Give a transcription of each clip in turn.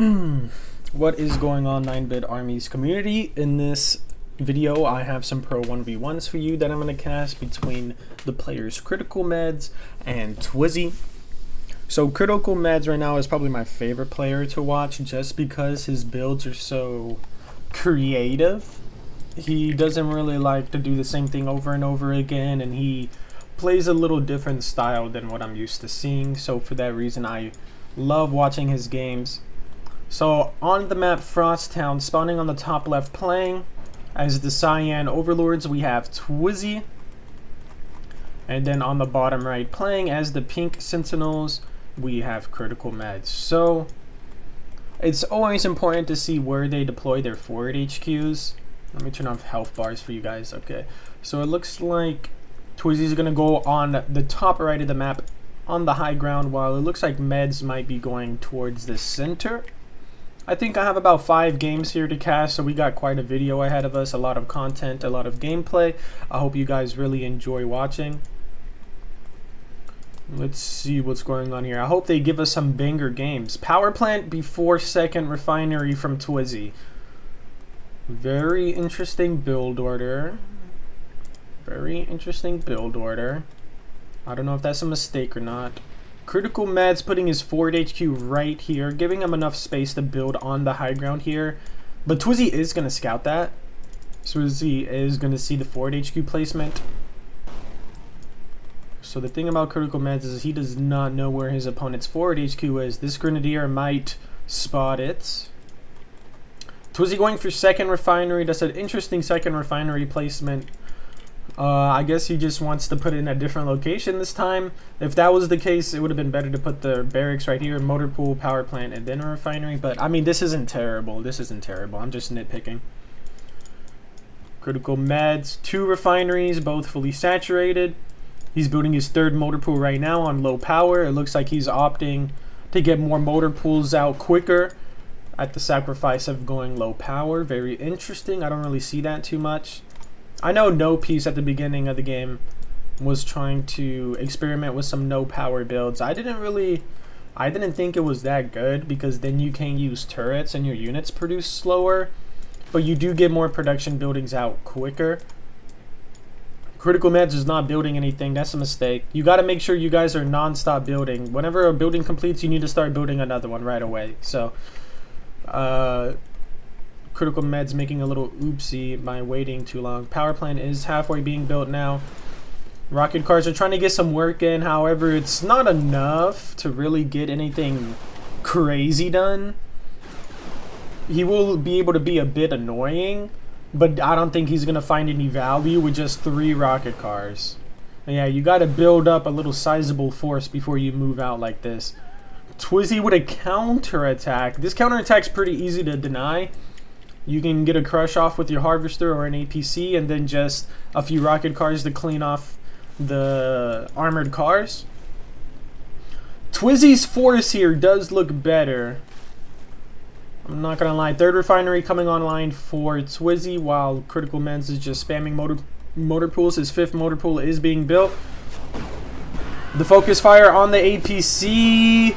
What is going on, 9-bit Armies community? In this video, I have some pro 1v1s for you that I'm going to cast between the players Criticalmeds and Twizzy. So Criticalmeds right now is probably my favorite player to watch just because his builds are so creative. He doesn't really like to do the same thing over and over again, and he plays a little different style than what I'm used to seeing. So for that reason, I love watching his games. So on the map Frosttown, spawning on the top left playing as the Cyan Overlords, we have Twizzy. And then on the bottom right playing as the Pink Sentinels, we have Criticalmeds. So it's always important to see where they deploy their forward HQs. Let me turn off health bars for you guys. Okay, so it looks like Twizzy's gonna go on the top right of the map on the high ground, while it looks like Meds might be going towards the center. I think I have about 5 games here to cast, so we got quite a video ahead of us, a lot of content, a lot of gameplay. I hope you guys really enjoy watching. Let's see what's going on here. I hope they give us some banger games. Power plant before second refinery from Twizzy. Very interesting build order. Very interesting build order. I don't know if that's a mistake or not. Criticalmeds putting his forward HQ right here, giving him enough space to build on the high ground here. But Twizzy is going to scout that. Twizzy is going to see the forward HQ placement. So the thing about Criticalmeds is he does not know where his opponent's forward HQ is. This Grenadier might spot it. Twizzy going for second refinery. That's an interesting second refinery placement. I guess he just wants to put it in a different location this time. If that was the case, it would have been better to put the barracks right here, motor pool, power plant, and then a refinery. But I mean, this isn't terrible. This isn't terrible. I'm just nitpicking. Criticalmeds, 2 refineries, both fully saturated. He's building his third motor pool right now on low power. It looks like he's opting to get more motor pools out quicker at the sacrifice of going low power. Very interesting. I don't really see that too much. I know No Peace at the beginning of the game was trying to experiment with some no power builds. I didn't think it was that good, because then you can use turrets and your units produce slower, but you do get more production buildings out quicker. Criticalmeds is not building anything. That's a mistake. You got to make sure you guys are non-stop building. Whenever a building completes, you need to start building another one right away. So Criticalmeds making a little oopsie by waiting too long. Power plant is halfway being built now. Rocket cars are trying to get some work in. However, it's not enough to really get anything crazy done. He will be able to be a bit annoying, but I don't think he's going to find any value with just 3 rocket cars. Yeah, you got to build up a little sizable force before you move out like this. Twizzy with a counterattack. This counterattack's pretty easy to deny. You can get a crush off with your harvester or an APC, and then just a few rocket cars to clean off the armored cars. Twizzy's force here does look better. I'm not gonna lie. Third refinery coming online for Twizzy, while Criticalmeds is just spamming motor pools. His 5th motor pool is being built. The focus fire on the APC.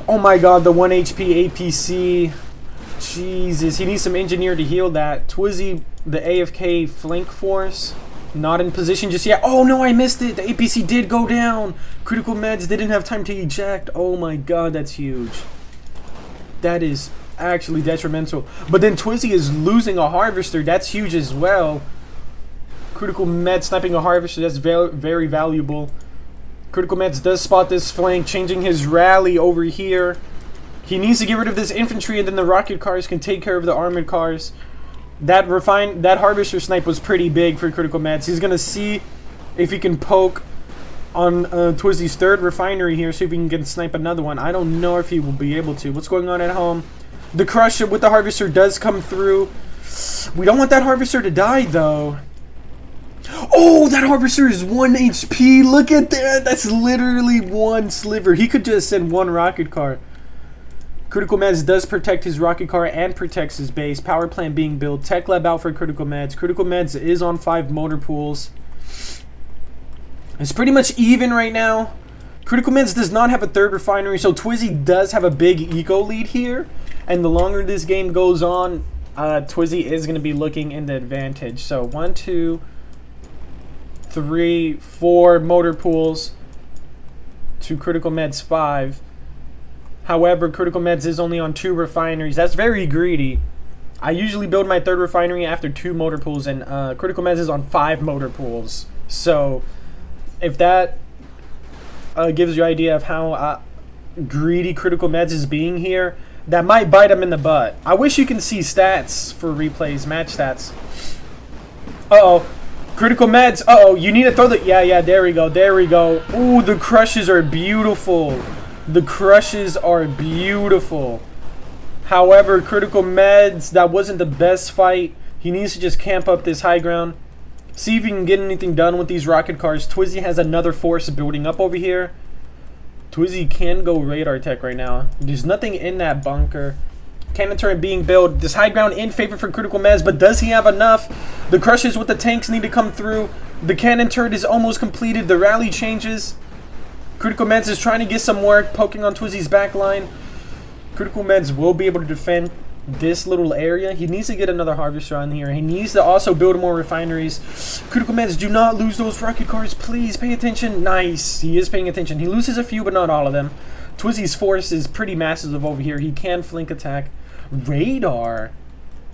Oh my god, the 1 HP APC. Jesus, he needs some engineer to heal that. Twizzy, the AFK flank force, not in position just yet. Oh no, I missed it. The APC did go down. Criticalmeds didn't have time to eject. Oh my god, that's huge. That is actually detrimental. But then Twizzy is losing a harvester. That's huge as well. Criticalmeds sniping a harvester. That's very valuable. Criticalmeds does spot this flank, changing his rally over here. He needs to get rid of this infantry, and then the rocket cars can take care of the armored cars. That harvester snipe was pretty big for Criticalmeds. He's gonna see if he can poke on Twizzy's 3rd refinery here, see if he can snipe another one. I don't know if he will be able to. What's going on at home? The crush with the harvester does come through. We don't want that harvester to die, though. Oh, that harvester is 1 HP. Look at that. That's literally 1 sliver. He could just send 1 rocket car. Criticalmeds does protect his rocket car and protects his base. Power plant being built. Tech lab out for Criticalmeds. Criticalmeds is on 5 motor pools. It's pretty much even right now. Critical Meds does not have a third refinery, so Twizzy does have a big eco lead here. And the longer this game goes on, Twizzy is going to be looking in the advantage. So 1, 2, 3, 4 motor pools to Critical Meds 5. However, Critical Meds is only on 2 refineries. That's very greedy. I usually build my third refinery after 2 motor pools, and Critical Meds is on 5 motor pools. So if that gives you an idea of how greedy Critical Meds is being here, that might bite him in the butt. I wish you can see stats for replays, match stats. Uh-oh. Critical Meds. Uh-oh, you need to throw the... Yeah, there we go, there we go. Ooh, the crushes are beautiful. The crushes are beautiful. However, Critical Meds, that wasn't the best fight. He needs to just camp up this high ground. See if he can get anything done with these rocket cars. Twizzy has another force building up over here. Twizzy can go radar tech right now. There's nothing in that bunker. Cannon turret being built. This high ground in favor for Critical Meds, but does he have enough? The crushes with the tanks need to come through. The cannon turret is almost completed. The rally changes. Critical Meds is trying to get some work, poking on Twizzy's back line. Critical Meds will be able to defend this little area. He needs to get another harvester on here. He needs to also build more refineries. Critical Meds, do not lose those rocket cars. Please pay attention. Nice. He is paying attention. He loses a few, but not all of them. Twizzy's force is pretty massive over here. He can flank attack. Radar.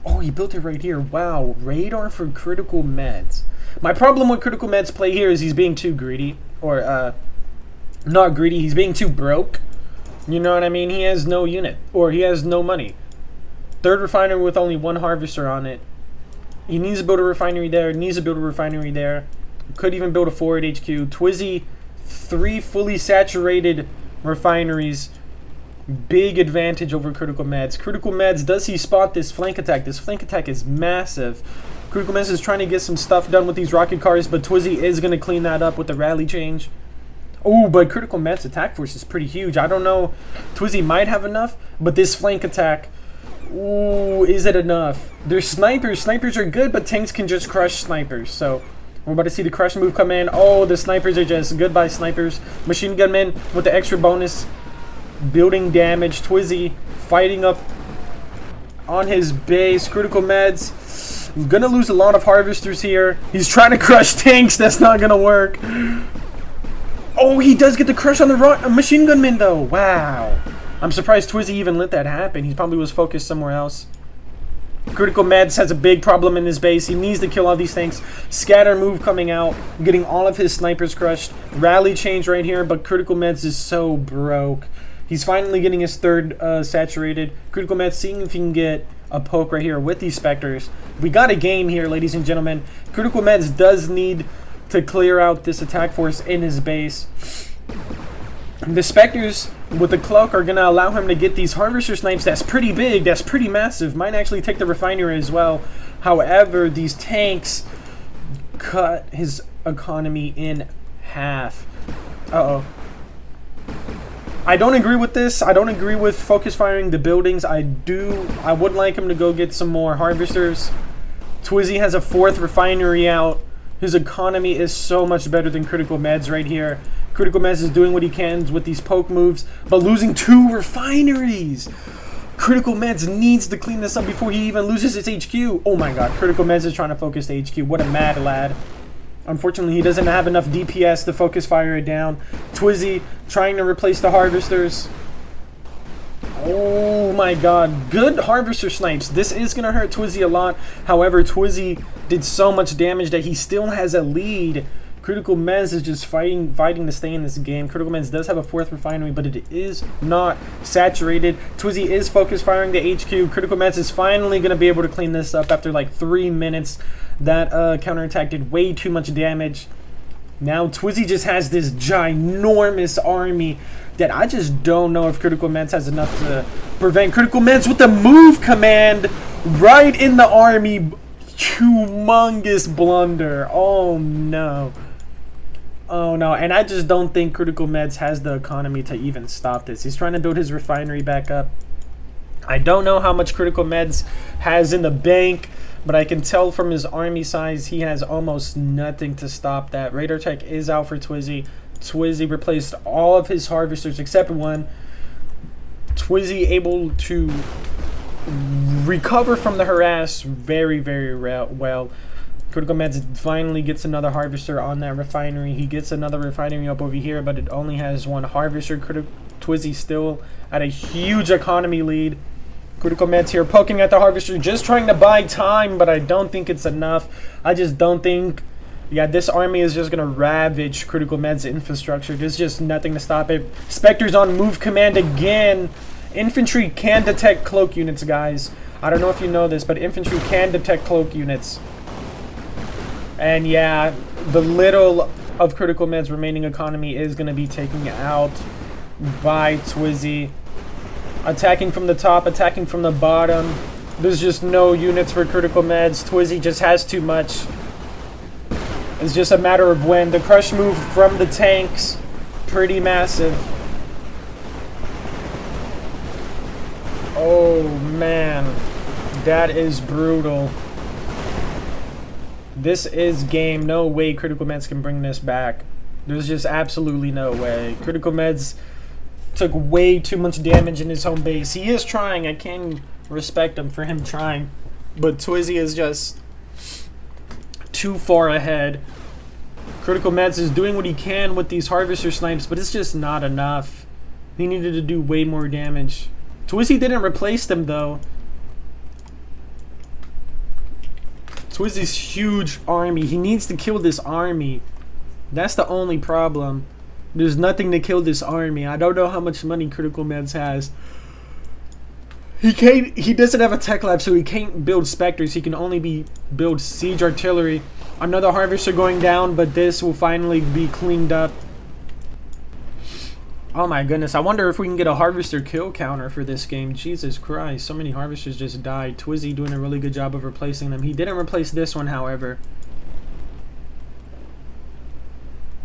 Oh, he built it right here. Wow. Radar for Critical Meds. My problem with Critical Meds play here is he's being too greedy. Or, not greedy. He's being too broke. You know what I mean? He has no unit. Or he has no money. Third refinery with only 1 harvester on it. He needs to build a refinery there. Needs to build a refinery there. Could even build a forward HQ. Twizzy, 3 fully saturated refineries. Big advantage over Critical Meds. Critical Meds, does he spot this flank attack? This flank attack is massive. Critical Meds is trying to get some stuff done with these rocket cars, but Twizzy is going to clean that up with the rally change. Oh, but Critical Meds attack force is pretty huge. I don't know. Twizzy might have enough, but this flank attack... Ooh, is it enough? There's snipers. Snipers are good, but tanks can just crush snipers. So, we're about to see the crush move come in. Oh, the snipers are just goodbye snipers. Machine gunmen with the extra bonus. Building damage. Twizzy fighting up on his base. Critical Meds. Gonna lose a lot of harvesters here. He's trying to crush tanks. That's not gonna work. Oh, he does get the crush on the machine gunman, though. Wow. I'm surprised Twizzy even let that happen. He probably was focused somewhere else. Critical Meds has a big problem in his base. He needs to kill all these things. Scatter move coming out, getting all of his snipers crushed. Rally change right here, but Critical Meds is so broke. He's finally getting his third saturated. Critical Meds seeing if he can get a poke right here with these Spectres. We got a game here, ladies and gentlemen. Critical Meds does need to clear out this attack force in his base. The Spectres with the cloak are going to allow him to get these harvester snipes. That's pretty big. That's pretty massive. Might actually take the refinery as well. However, these tanks cut his economy in half. Uh-oh. I don't agree with this. I don't agree with focus firing the buildings. I would like him to go get some more harvesters. Twizzy has a 4th refinery out. His economy is so much better than Critical Meds right here. Critical Meds is doing what he can with these poke moves, but losing 2 refineries. Critical Meds needs to clean this up before he even loses its HQ. Oh my god, Critical Meds is trying to focus the HQ. What a mad lad. Unfortunately, he doesn't have enough DPS to focus fire it down. Twizzy trying to replace the harvesters. Oh my god, good harvester snipes. This is going to hurt Twizzy a lot. However, Twizzy did so much damage that he still has a lead. Critical Meds is just fighting to stay in this game. Critical Meds does have a 4th refinery, but it is not saturated. Twizzy is focus firing the HQ. Critical Meds is finally going to be able to clean this up after like 3 minutes. That counterattack did way too much damage. Now Twizzy just has this ginormous army that I just don't know if Critical Meds has enough to prevent. Critical Meds with the move command right in the army. Humongous blunder. Oh no. Oh no, and I just don't think Critical Meds has the economy to even stop this. He's trying to build his refinery back up. I don't know how much Critical Meds has in the bank, but I can tell from his army size he has almost nothing to stop that. Radar Tech is out for Twizzy. Twizzy replaced all of his harvesters except one. Twizzy able to recover from the harass very, very well. Criticalmeds finally gets another harvester on that refinery. He gets another refinery up over here, but it only has one harvester. Twizzy still at a huge economy lead. Criticalmeds here poking at the harvester, just trying to buy time, but I don't think it's enough. I just don't think... Yeah, this army is just going to ravage Criticalmeds' infrastructure. There's just nothing to stop it. Spectre's on move command again. Infantry can detect cloak units, guys. I don't know if you know this, but infantry can detect cloak units. And yeah, the little of Criticalmeds' remaining economy is going to be taken out by Twizzy. Attacking from the top, attacking from the bottom. There's just no units for Criticalmeds. Twizzy just has too much. It's just a matter of when. The crush move from the tanks, pretty massive. Oh man, that is brutal. This is game. No way Criticalmeds can bring this back. There's just absolutely no way. Criticalmeds took way too much damage in his home base. He is trying. I can respect him for him trying. But Twizzy is just too far ahead. Criticalmeds is doing what he can with these harvester snipes, but it's just not enough. He needed to do way more damage. Twizzy didn't replace them though. Twizzy's huge army. He needs to kill this army. That's the only problem. There's nothing to kill this army. I don't know how much money Criticalmeds has. He doesn't have a tech lab, so he can't build specters. He can only build siege artillery. Another harvester going down, but this will finally be cleaned up. Oh my goodness, I wonder if we can get a harvester kill counter for this game. Jesus Christ, so many harvesters just died. Twizzy doing a really good job of replacing them. He didn't replace this one, however.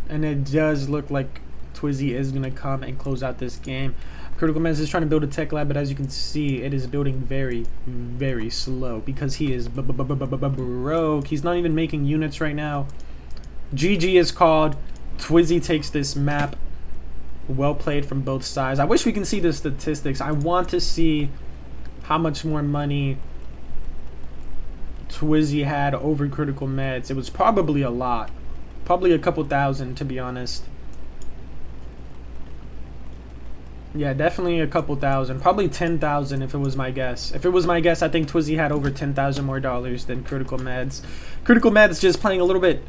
And it does look like Twizzy is going to come and close out this game. Criticalmeds is trying to build a tech lab, but as you can see, it is building very, very slow because he is broke. He's not even making units right now. GG is called. Twizzy takes this map. Well played from both sides. I wish we can see the statistics. I want to see how much more money Twizzy had over Criticalmeds. It was probably a lot. Probably a couple thousand, to be honest. Yeah, definitely a couple thousand. Probably 10,000 if it was my guess. If it was my guess, I think Twizzy had over 10,000 more dollars than Criticalmeds. Criticalmeds just playing a little bit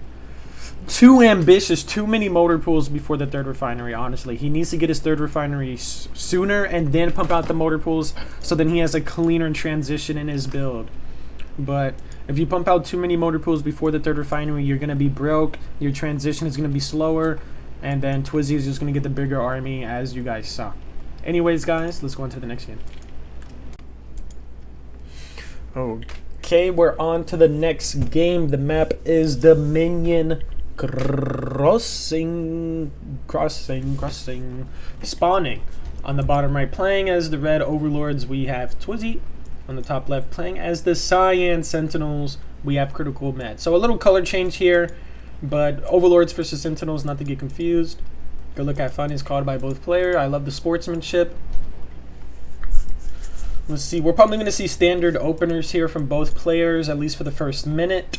too ambitious. Too many motor pools before the third refinery, honestly. He needs to get his third refinery sooner and then pump out the motor pools so then he has a cleaner transition in his build. But if you pump out too many motor pools before the third refinery, you're going to be broke. Your transition is going to be slower. And then Twizzy is just going to get the bigger army, as you guys saw. Anyways, guys, let's go on to the next game. Okay, we're on to the next game. The map is Dominion Crossing. Spawning. On the bottom right, playing as the Red Overlords, we have Twizzy. On the top left, playing as the Cyan Sentinels, we have Criticalmeds. So a little color change here, but Overlords versus Sentinels, not to get confused. Good look at fun is called by both players. I love the sportsmanship. Let's see. We're probably going to see standard openers here from both players, at least for the first minute.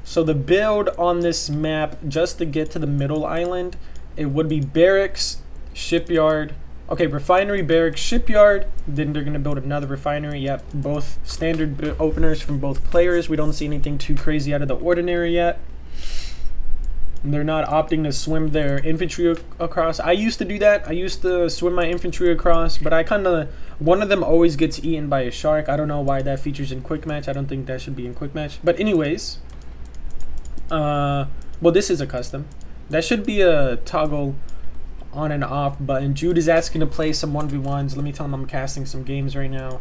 So the build on this map, just to get to the middle island, it would be barracks, shipyard. Okay, refinery, barracks, shipyard. Then they're going to build another refinery. Yep, both standard openers from both players. We don't see anything too crazy out of the ordinary yet. They're not opting to swim their infantry across. I used to do that. I used to swim my infantry across, but I kind of... One of them always gets eaten by a shark. I don't know why that features in quick match. I don't think that should be in quick match. But anyways... well, this is a custom. That should be a toggle on and off button. Jude is asking to play some 1v1s. Let me tell him I'm casting some games right now.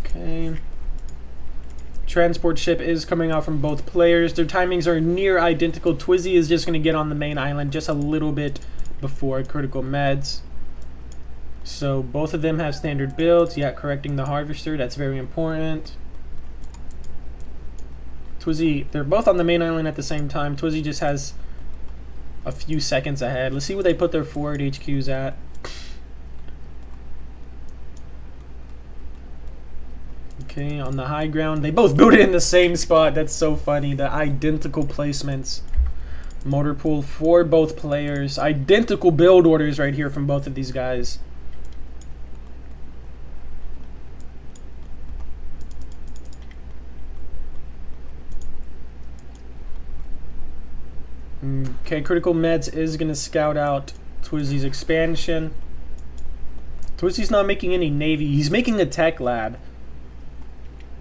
Okay. Transport ship is coming out from both players. Their timings are near identical. Twizzy is just going to get on the main island just a little bit before Criticalmeds. So both of them have standard builds. Yeah, correcting the harvester. That's very important. Twizzy, they're both on the main island at the same time. Twizzy just has a few seconds ahead. Let's see where they put their forward HQs at. Okay, on the high ground. They both built it in the same spot. That's so funny. The identical placements. Motor pool for both players. Identical build orders right here from both of these guys. Okay, Criticalmeds is going to scout out Twizzy's expansion. Twizzy's not making any navy. He's making a tech lab.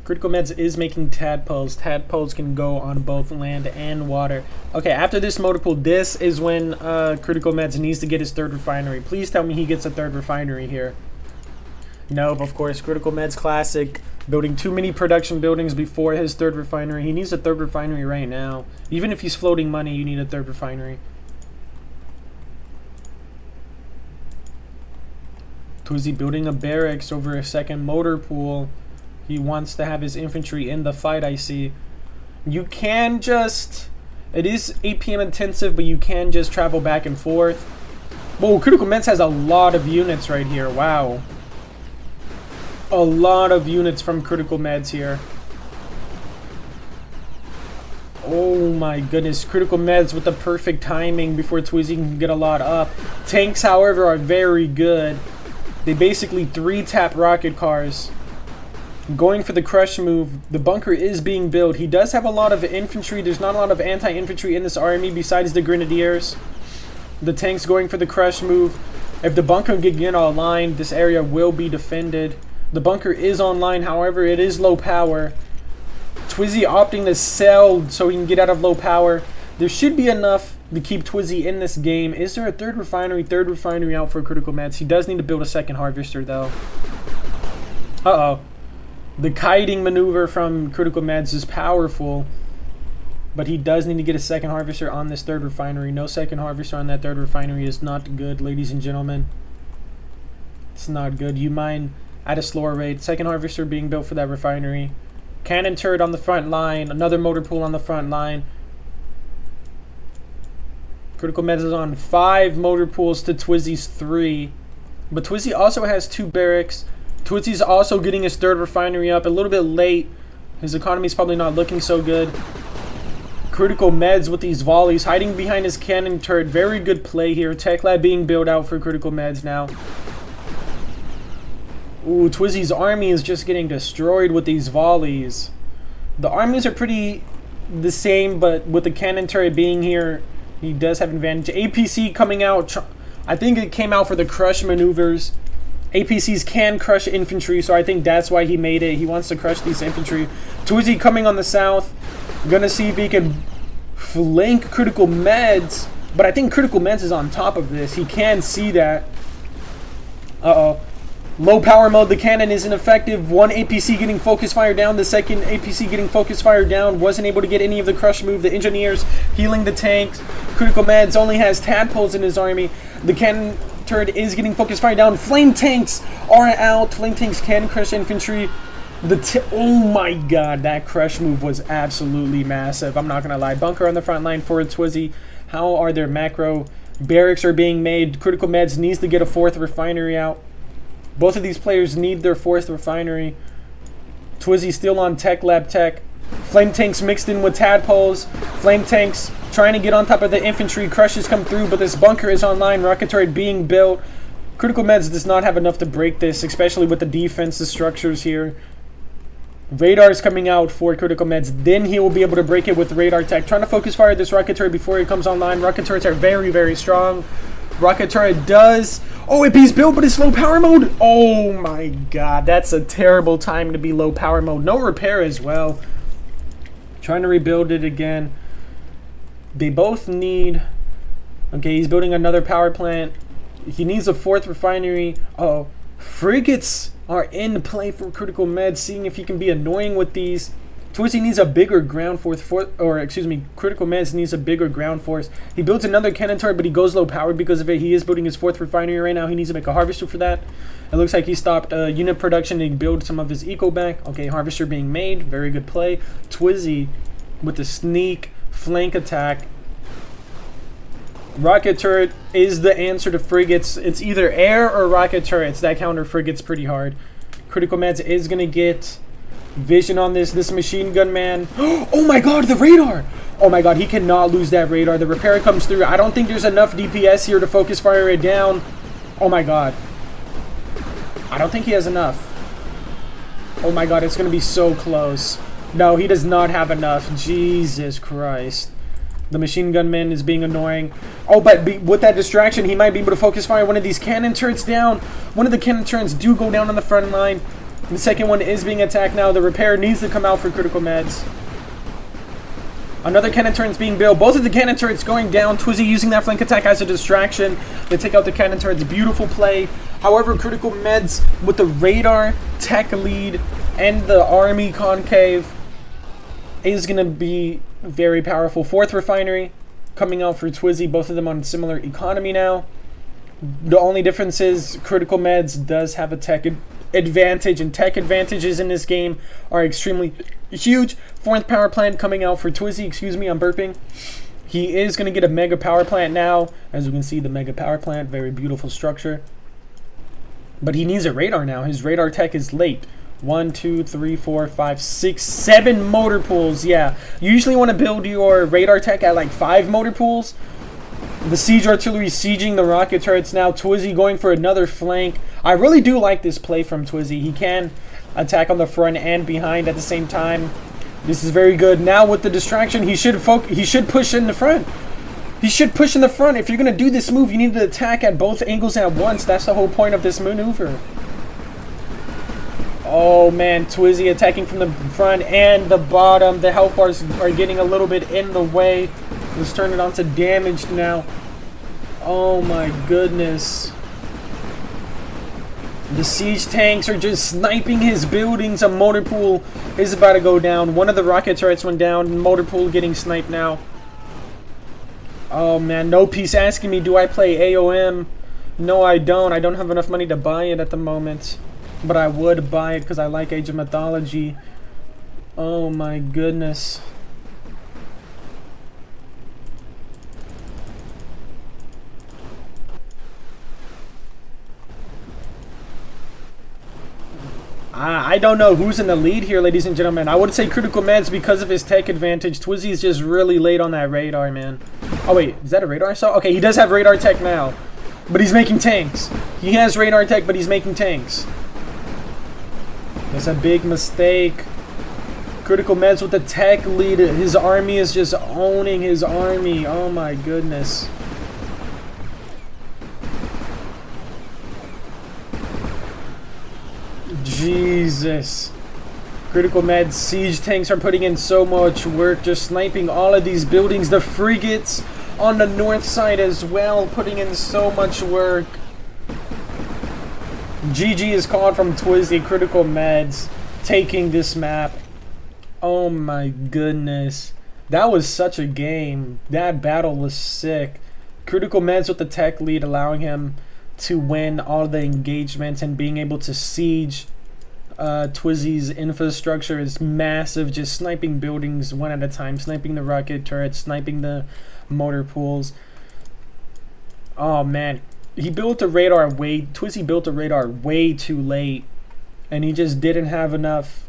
Criticalmeds is making tadpoles. Tadpoles can go on both land and water. Okay, after this motor pool, this is when Criticalmeds needs to get his third refinery. Please tell me he gets a third refinery here. Nope, of course. Criticalmeds classic. Building too many production buildings before his third refinery. He needs a third refinery right now. Even if he's floating money, you need a third refinery. Twizzy building a barracks over a second motor pool. He wants to have his infantry in the fight, I see. You can just... It is 8 PM intensive, but you can just travel back and forth. Whoa, Criticalmeds has a lot of units right here. Wow. A lot of units from Criticalmeds here. Oh my goodness. Criticalmeds with the perfect timing before Twizzy can get a lot up. Tanks, however, are very good. They basically 3-tap rocket cars. Going for the crush move. The bunker is being built. He does have a lot of infantry. There's not a lot of anti-infantry in this army besides the grenadiers. The tanks going for the crush move. If the bunker can get online, this area will be defended. The bunker is online, however, it is low power. Twizzy opting to sell so he can get out of low power. There should be enough to keep Twizzy in this game. Is there a third refinery? Third refinery out for Criticalmeds. He does need to build a second harvester, though. Uh-oh. The kiting maneuver from Criticalmeds is powerful, but he does need to get a second harvester on this third refinery. No second harvester on that third refinery is not good, ladies and gentlemen. It's not good. You mine at a slower rate. Second harvester being built for that refinery. Cannon turret on the front line. Another motor pool on the front line. Criticalmeds is on 5 motor pools to Twizzy's 3. But Twizzy also has 2 barracks. Twizzy's also getting his third refinery up a little bit late. His economy's probably not looking so good. Criticalmeds with these volleys, hiding behind his cannon turret. Very good play here. Tech lab being built out for Criticalmeds now. Ooh, Twizzy's army is just getting destroyed with these volleys. The armies are pretty the same, but with the cannon turret being here, he does have advantage. APC coming out. I think it came out for the crush maneuvers. APCs can crush infantry, so I think that's why he made it. He wants to crush these infantry. Twizzy coming on the south. Gonna see if he can flank Criticalmeds, but I think Criticalmeds is on top of this. He can see that. Uh-oh. Low power mode, the cannon isn't effective. One APC getting focus fire down. The second APC getting focus fire down. Wasn't able to get any of the crush move. The engineers healing the tanks. Criticalmeds only has tadpoles in his army. The cannon turret is getting focus fire down. Flame tanks are out. Flame tanks can crush infantry. Oh my god, that crush move was absolutely massive. I'm not gonna lie. Bunker on the front line for Twizzy. How are their macro barracks are being made? Criticalmeds needs to get a 4th refinery out. Both of these players need their 4th refinery. Twizzy still on tech lab tech. Flame tanks mixed in with tadpoles. Flame tanks trying to get on top of the infantry. Crushes come through, but this bunker is online. Rocket turret being built. Criticalmeds does not have enough to break this, especially with the defense, the structures here. Radar's coming out for Criticalmeds. Then he will be able to break it with radar tech. Trying to focus fire this rocket turret before it comes online. Rocket turrets are very, very strong. Rocket turret does... Oh, it's built, but it's low power mode. Oh my god, that's a terrible time to be low power mode. No repair as well. Trying to rebuild it again. They both need... Okay, he's building another power plant. He needs a 4th refinery. Oh, frigates are in play for Criticalmeds, seeing if he can be annoying with these. Twizzy needs a bigger ground force, Criticalmeds needs a bigger ground force. He builds another cannon turret, but he goes low powered because of it. He is building his 4th refinery right now. He needs to make a harvester for that. It looks like he stopped unit production to build some of his eco back. Okay, harvester being made. Very good play. Twizzy with the sneak flank attack. Rocket turret is the answer to frigates. It's either air or rocket turrets that counter frigates pretty hard. Criticalmeds is going to get vision on this machine gun man. Oh my god, the radar! Oh my god, he cannot lose that radar. The repair comes through. I don't think there's enough DPS here to focus fire it down. Oh my god. I don't think he has enough. Oh my god, it's going to be so close. No, he does not have enough. Jesus Christ. The machine gun man is being annoying. Oh, but with that distraction, he might be able to focus fire one of these cannon turrets down. One of the cannon turrets do go down on the front line. The second one is being attacked now. The repair needs to come out for Criticalmeds. Another cannon turret is being built. Both of the cannon turrets going down. Twizzy using that flank attack as a distraction. They take out the cannon turrets. Beautiful play. However, Criticalmeds with the radar, tech lead, and the army concave is going to be very powerful. Fourth refinery coming out for Twizzy. Both of them on similar economy now. The only difference is Criticalmeds does have a tech advantage, and tech advantages in this game are extremely huge. Fourth power plant coming out for Twizzy. Excuse me, I'm burping. He is going to get a mega power plant now. As you can see, the mega power plant, very beautiful structure. But he needs a radar now. His radar tech is late. 1, 2, 3, 4, 5, 6, 7 motor pools. Yeah, you usually want to build your radar tech at like 5 motor pools. The siege artillery sieging the rocket turrets now. Twizzy going for another flank. I really do like this play from Twizzy. He can attack on the front and behind at the same time. This is very good. Now with the distraction, he should push in the front. He should push in the front. If you're going to do this move, you need to attack at both angles at once. That's the whole point of this maneuver. Oh man, Twizzy attacking from the front and the bottom. The health bars are getting a little bit in the way. Let's turn it on to damaged now. Oh my goodness. The siege tanks are just sniping his buildings. A motor pool is about to go down. One of the rocket turrets went down. Motor pool getting sniped now. Oh man, No Peace asking me, do I play AOM? No, I don't. I don't have enough money to buy it at the moment. But I would buy it because I like Age of Mythology. Oh my goodness. I don't know who's in the lead here, ladies and gentlemen. I would say Criticalmeds because of his tech advantage. Twizzy is just really late on that radar, man. Oh wait, is that a radar I saw? Okay, he does have radar tech now. But he's making tanks. He has radar tech, but he's making tanks. That's a big mistake. Criticalmeds with the tech lead. His army is just owning his army. Oh my goodness. Jesus. Criticalmeds siege tanks are putting in so much work, just sniping all of these buildings. The frigates on the north side as well, putting in so much work. GG is called from Twizzy. Criticalmeds taking this map. Oh my goodness. That was such a game. That battle was sick. Criticalmeds with the tech lead, allowing him to win all the engagements and being able to siege. Twizzy's infrastructure is massive, just sniping buildings one at a time, sniping the rocket turrets, sniping the motor pools. Oh man, he built the radar Twizzy built the radar way too late, and he just didn't have enough.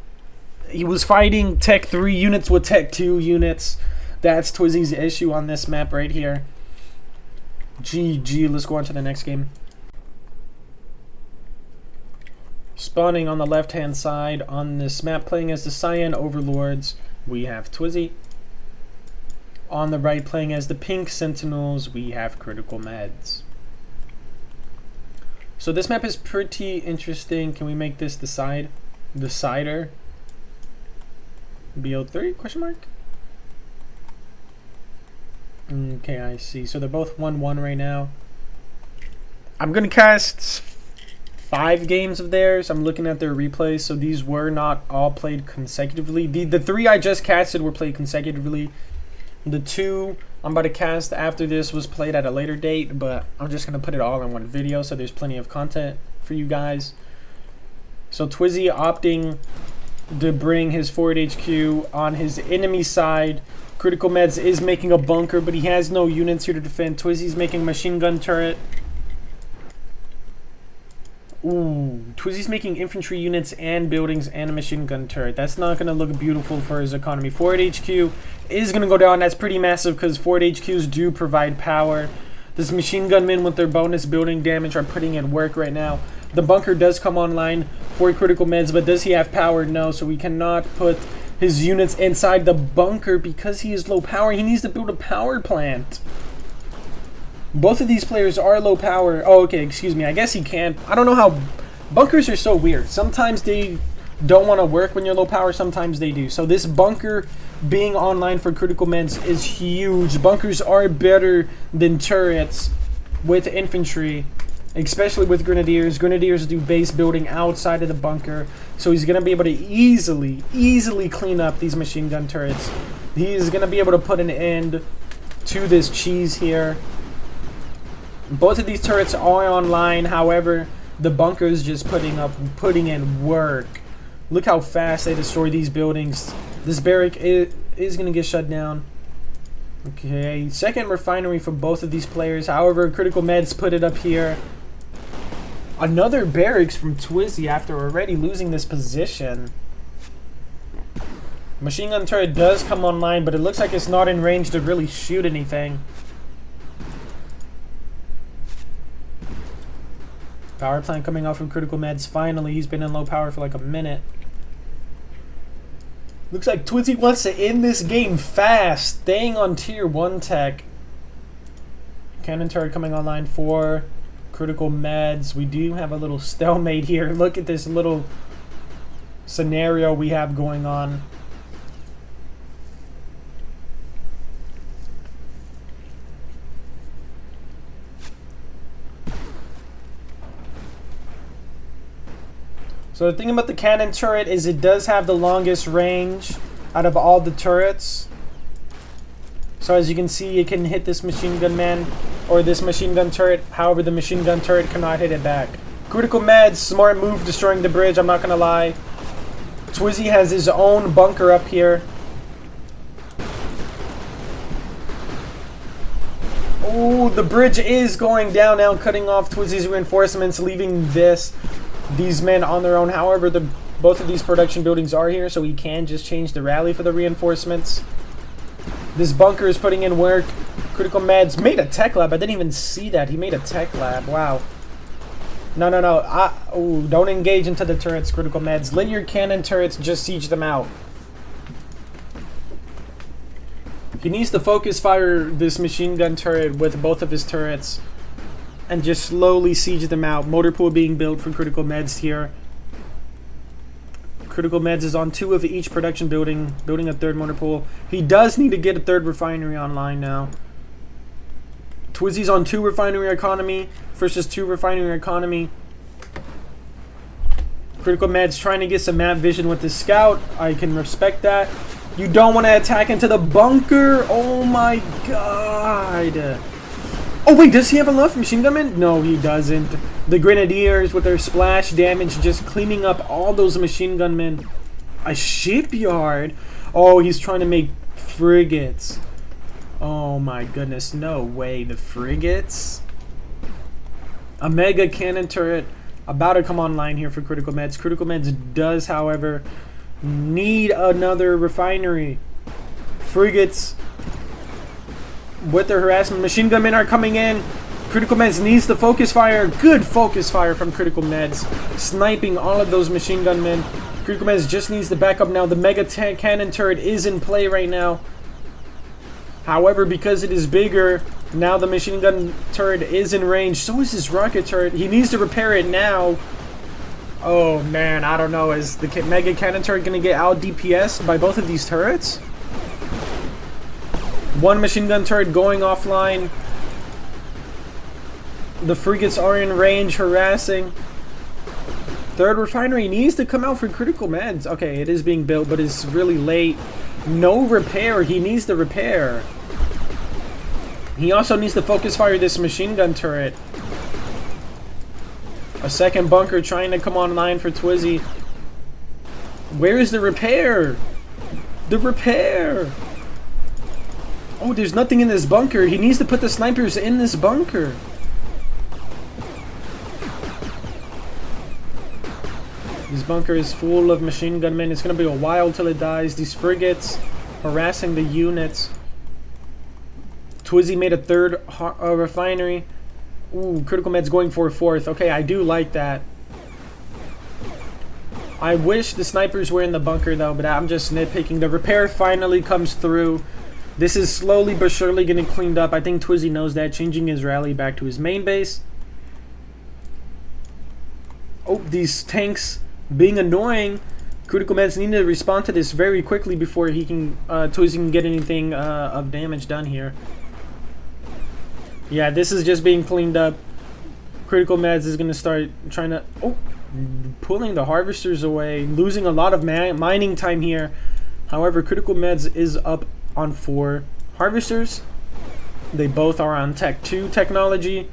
He was fighting Tech 3 units with Tech 2 units. That's Twizzy's issue on this map right here. GG, let's go on to the next game. Spawning on the left-hand side on this map, playing as the Cyan Overlords, we have Twizzy. On the right, playing as the Pink Sentinels, we have Criticalmeds. So this map is pretty interesting. Can we make this decider? BO3, question mark? Okay, I see. So they're both 1-1 right now. I'm going to cast 5 games of theirs. I'm looking at their replays, so these were not all played consecutively. The 3 I just casted were played consecutively. The 2 I'm about to cast after this was played at a later date, but I'm just going to put it all in one video, so there's plenty of content for you guys. So Twizzy opting to bring his forward HQ on his enemy side. Critical Meds is making a bunker, but he has no units here to defend. Twizzy's making a machine gun turret. Ooh, Twizzy's making infantry units and buildings and a machine gun turret. That's not going to look beautiful for his economy. Forward HQ is going to go down. That's pretty massive because forward HQs do provide power. This machine gunmen with their bonus building damage are putting in work right now. The bunker does come online for Critical Meds, but does he have power? No, so we cannot put his units inside the bunker because he is low power. He needs to build a power plant. Both of these players are low power. Oh, okay, excuse me. I guess he can't. I don't know how... Bunkers are so weird. Sometimes they don't want to work when you're low power. Sometimes they do. So this bunker being online for Critical Meds is huge. Bunkers are better than turrets with infantry, especially with Grenadiers. Grenadiers do base building outside of the bunker. So he's going to be able to easily clean up these machine gun turrets. He's going to be able to put an end to this cheese here. Both of these turrets are online, however, the bunker is just putting in work. Look how fast they destroy these buildings. This barrack is going to get shut down. Okay, second refinery for both of these players. However, Critical Meds put it up here. Another barracks from Twizzy after already losing this position. Machine gun turret does come online, but it looks like it's not in range to really shoot anything. Power plant coming out from Critical Meds. Finally, he's been in low power for like a minute. Looks like Twizzy wants to end this game fast, staying on tier 1 tech. Cannon turret coming online for Critical Meds. We do have a little stalemate here. Look at this little scenario we have going on. So the thing about the cannon turret is it does have the longest range out of all the turrets. So as you can see, it can hit this machine gun man or this machine gun turret. However, the machine gun turret cannot hit it back. Critical Meds, smart move destroying the bridge, I'm not going to lie. Twizzy has his own bunker up here. Oh, the bridge is going down now, cutting off Twizzy's reinforcements, leaving these men on their own. However, both of these production buildings are here, so he can just change the rally for the reinforcements. This bunker is putting in work. Critical Meds made a tech lab. I didn't even see that. He made a tech lab. Wow. No. Oh, don't engage into the turrets, Critical Meds. Let your cannon turrets just siege them out. He needs to focus fire this machine gun turret with both of his turrets and just slowly siege them out. Motor pool being built for Critical Meds here. Critical Meds is on 2 of each production building, building a 3rd motor pool. He does need to get a 3rd refinery online now. Twizzy's on 2 refinery economy versus 2 refinery economy. Critical Meds trying to get some map vision with the scout. I can respect that. You don't want to attack into the bunker. Oh my god. Oh wait, does he have enough machine gunmen? No, he doesn't. The Grenadiers with their splash damage just cleaning up all those machine gunmen. A shipyard? Oh, he's trying to make frigates. Oh my goodness, no way. The frigates? A mega cannon turret about to come online here for Critical Meds. Critical Meds does, however, need another refinery. Frigates with their harassment. Machine gunmen are coming in. Critical Meds needs the focus fire. Good focus fire from Critical Meds. Sniping all of those machine gunmen. Critical Meds just needs the backup now. The mega cannon turret is in play right now. However, because it is bigger, now the machine gun turret is in range. So is his rocket turret. He needs to repair it now. Oh man, I don't know. Is the mega cannon turret going to get out DPS by both of these turrets? One machine gun turret going offline. The frigates are in range, harassing. 3rd refinery needs to come out for Critical Meds. Okay, it is being built, but it's really late. No repair. He needs to repair. He also needs to focus fire this machine gun turret. A 2nd bunker trying to come online for Twizzy. Where is the repair? The repair! Oh, there's nothing in this bunker. He needs to put the snipers in this bunker. This bunker is full of machine gunmen. It's going to be a while till it dies. These frigates harassing the units. Twizzy made a third refinery. Ooh, Criticalmeds going for a fourth. Okay, I do like that. I wish the snipers were in the bunker though, but I'm just nitpicking. The repair finally comes through. This is slowly but surely getting cleaned up. I think Twizzy knows that, changing his rally back to his main base. Oh, these tanks being annoying. Criticalmeds need to respond to this very quickly before he can Twizzy can get anything of damage done here. Yeah, this is just being cleaned up. Criticalmeds is going to start trying to... Oh, pulling the harvesters away. Losing a lot of mining time here. However, Criticalmeds is up on 4 harvesters. They both are on Tech 2 technology.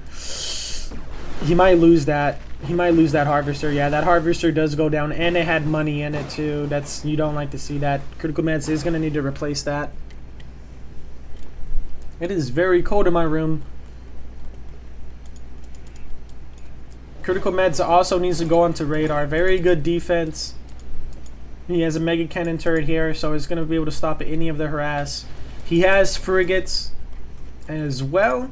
He might lose that. He might lose that harvester. Yeah, that harvester does go down. And it had money in it too. That's... You don't like to see that. Criticalmeds is going to need to replace that. It is very cold in my room. Criticalmeds also needs to go onto radar. Very good defense. He has a mega cannon turret here, so he's going to be able to stop any of the harass. He has frigates as well.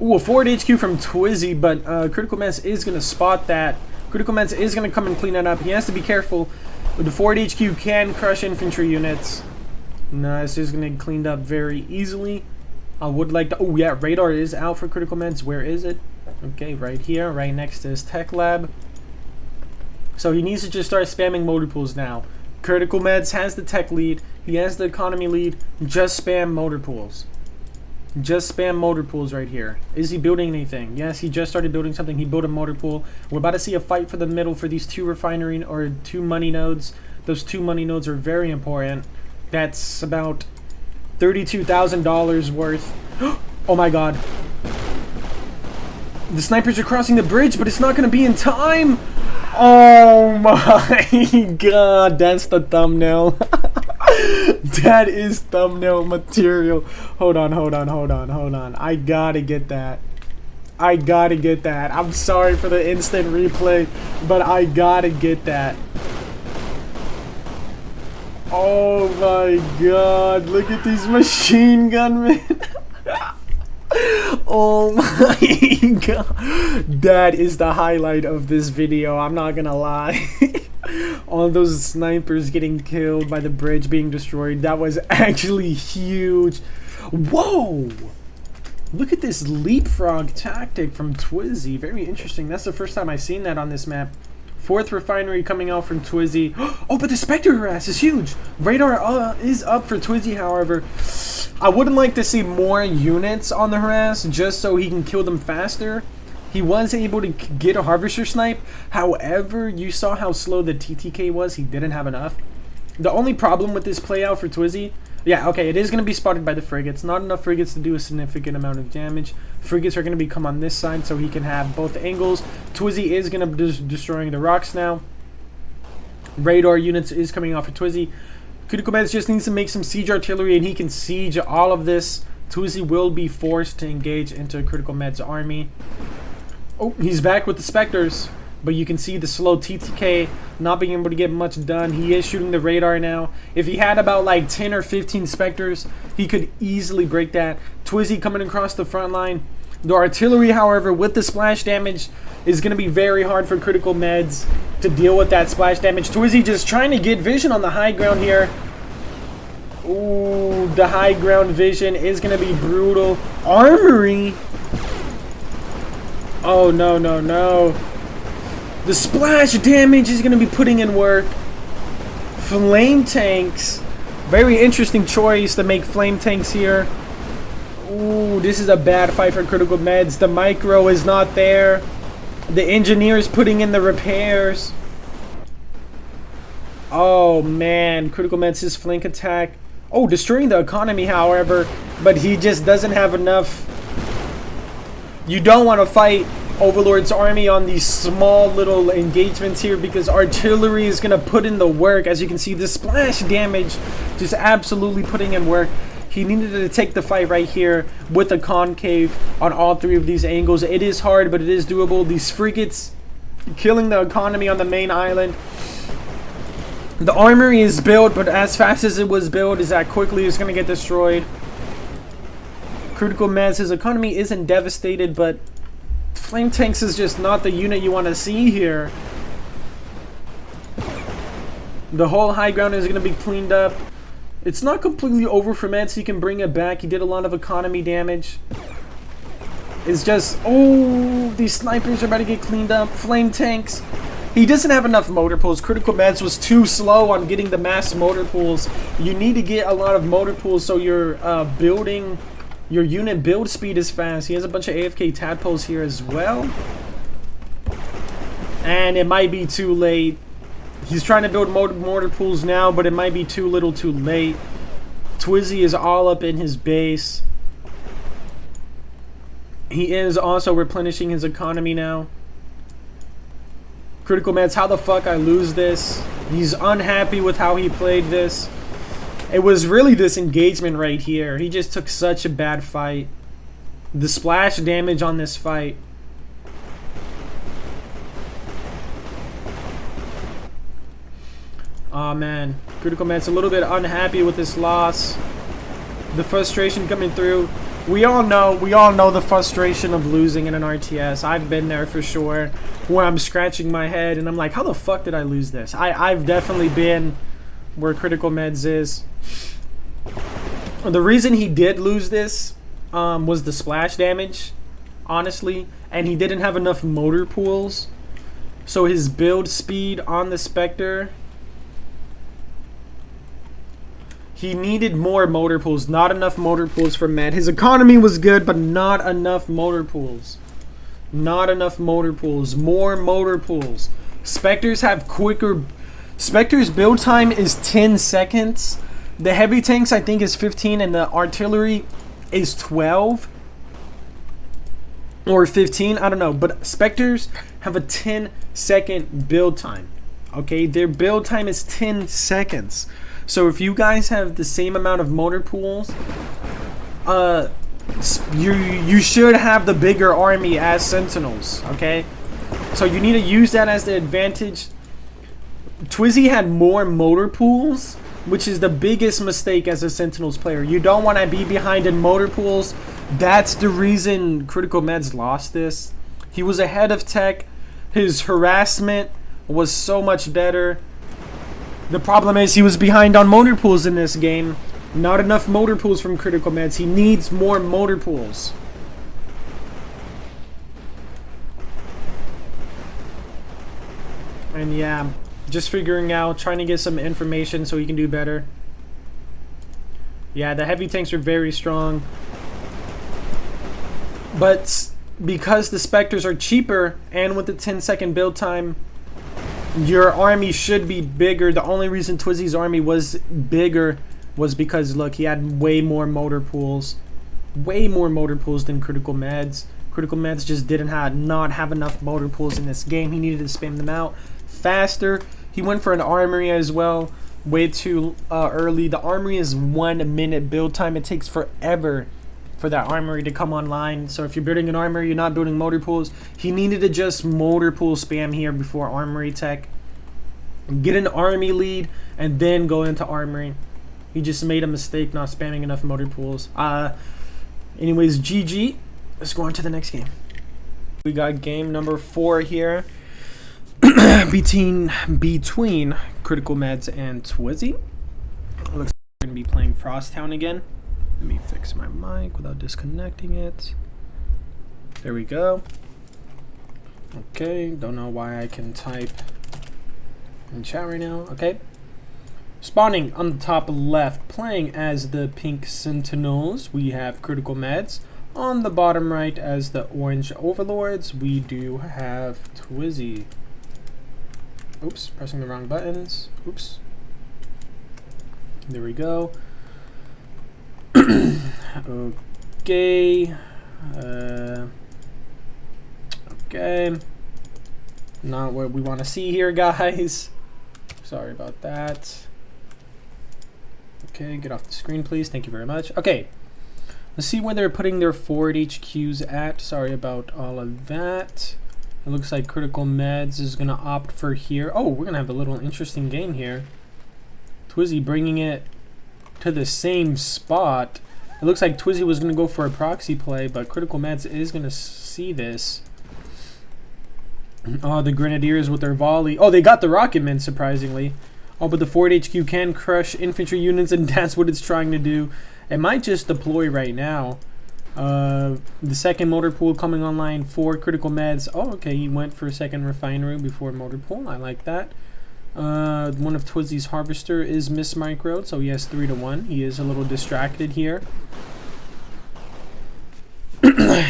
Ooh, a forward HQ from Twizzy, but Criticalmeds is going to spot that. Criticalmeds is going to come and clean it up. He has to be careful, but the forward HQ can crush infantry units. No, this is going to get cleaned up very easily. I would like to... Oh, yeah, radar is out for Criticalmeds. Where is it? Okay, right here, right next to his tech lab. So he needs to just start spamming motor pools now. Criticalmeds has the tech lead. He has the economy lead. Just spam motor pools. Just spam motor pools right here. Is he building anything? Yes, he just started building something. He built a motor pool. We're about to see a fight for the middle for these 2 refinery or 2 money nodes. Those 2 money nodes are very important. That's about $32,000 worth. Oh my god. The snipers are crossing the bridge, but it's not going to be in time. Oh my god, that's the thumbnail. That is thumbnail material. Hold on. I gotta get that. I'm sorry for the instant replay, but I gotta get that. Oh my god, look at these machine gunmen. Oh my god, that is the highlight of this video, I'm not gonna lie. All those snipers getting killed by the bridge being destroyed, that was actually huge. Whoa, look at this leapfrog tactic from Twizzy, very interesting. That's the first time I've seen that on this map. 4th refinery coming out from Twizzy. Oh, but the Spectre harass is huge. Radar is up for Twizzy, however. I wouldn't like to see more units on the harass just so he can kill them faster. He was able to get a harvester snipe. However, you saw how slow the TTK was. He didn't have enough. The only problem with this play out for Twizzy... Yeah, okay, it is going to be spotted by the frigates. Not enough frigates to do a significant amount of damage. Frigates are going to come on this side so he can have both angles. Twizzy is going to be destroying the rocks now. Radar units is coming off of Twizzy. Criticalmeds just needs to make some siege artillery and he can siege all of this. Twizzy will be forced to engage into Criticalmeds' army. Oh, he's back with the Spectres. But you can see the slow TTK not being able to get much done. He is shooting the radar now. If he had about like 10 or 15 Spectres, he could easily break that. Twizzy coming across the front line. The artillery, however, with the splash damage, is going to be very hard for Criticalmeds to deal with that splash damage. Twizzy just trying to get vision on the high ground here. Ooh, the high ground vision is going to be brutal. Armory. Oh, no. The splash damage is going to be putting in work. Flame tanks. Very interesting choice to make flame tanks here. Ooh, this is a bad fight for Criticalmeds. The micro is not there. The engineer is putting in the repairs. Oh, man. Criticalmeds' his flank attack. Oh, destroying the economy, however. But he just doesn't have enough. You don't want to fight Overlord's army on these small little engagements here, because artillery is going to put in the work. As you can see, the splash damage just absolutely putting in work. He needed to take the fight right here with a concave on all three of these angles. It is hard, but it is doable. These frigates killing the economy on the main island. The armory is built, but as fast as it was built, is that quickly it's going to get destroyed. Criticalmeds, his economy isn't devastated, but flame tanks is just not the unit you want to see here. The whole high ground is going to be cleaned up. It's not completely over for Meds. He can bring it back. He did a lot of economy damage. It's just, oh, these snipers are about to get cleaned up. Flame tanks. He doesn't have enough motor pools. Criticalmeds was too slow on getting the mass motor pools. You need to get a lot of motor pools so your your unit build speed is fast. He has a bunch of AFK tadpoles here as well. And it might be too late. He's trying to build mortar pools now, but it might be too little too late. Twizzy is all up in his base. He is also replenishing his economy now. Criticalmeds, how the fuck I lose this? He's unhappy with how he played this. It was really this engagement right here. He just took such a bad fight. The splash damage on this fight. Oh man, Criticalmeds a little bit unhappy with this loss. The frustration coming through. We all know the frustration of losing in an RTS. I've been there for sure, where I'm scratching my head and I'm like, how the fuck did I lose this? I've definitely been where Criticalmeds is. The reason he did lose this was the splash damage, honestly, and he didn't have enough motor pools. So his build speed on the Spectre, he needed more motor pools. Not enough motor pools for Med. His economy was good, but not enough motor pools. Not enough motor pools. More motor pools. Spectres have quicker. Spectre's build time is 10 seconds. The heavy tanks, I think, is 15, and the artillery is 12 or 15. I don't know, but Spectres have a 10-second build time. Okay, their build time is 10 seconds. So if you guys have the same amount of motor pools, you should have the bigger army as Sentinels. Okay, so you need to use that as the advantage. Twizzy had more motor pools, which is the biggest mistake as a Sentinels player. You don't want to be behind in motor pools. That's the reason Criticalmeds lost this. He was ahead of tech. His harassment was so much better. The problem is he was behind on motor pools in this game. Not enough motor pools from Criticalmeds. He needs more motor pools. And yeah, just figuring out, trying to get some information so he can do better. Yeah, the heavy tanks are very strong. But because the Spectres are cheaper and with the 10-second build time, your army should be bigger. The only reason Twizzy's army was bigger was because, look, he had way more motor pools. Way more motor pools than Criticalmeds. Criticalmeds just not have enough motor pools in this game. He needed to spam them out faster. He went for an armory as well. Way too early. The armory is 1 minute build time. It takes forever for that armory to come online. So if you're building an armory, you're not building motor pools. He needed to just motor pool spam here before armory tech. Get an army lead and then go into armory. He just made a mistake not spamming enough motor pools. Anyways, GG. Let's go on to the next game. We got game number 4 here. between Criticalmeds and Twizzy. Looks like we're going to be playing Frosttown again. Let me fix my mic without disconnecting it. There we go. Okay, don't know why I can type in chat right now. Okay. Spawning on the top left, playing as the pink Sentinels, we have Criticalmeds. On the bottom right, as the orange Overlords, we do have Twizzy. Oops, pressing the wrong buttons. Oops. There we go. Okay. Okay. Not what we want to see here, guys. Sorry about that. Okay, get off the screen, please. Thank you very much. Okay. Let's see where they're putting their forward HQs at. Sorry about all of that. It looks like Critical Meds is going to opt for here. Oh, we're going to have a little interesting game here. Twizzy bringing it to the same spot. It looks like Twizzy was going to go for a proxy play, but Critical Meds is going to see this. Oh, the Grenadiers with their volley. Oh, they got the Rocketmen, surprisingly. Oh, but the forward HQ can crush infantry units, and that's what it's trying to do. It might just deploy right now. The second motor pool coming online for Critical Meds. Oh, okay, he went for a second refinery before motor pool. I like that. One of Twizzy's harvester is mismicroed, so he has 3-1. He is a little distracted here.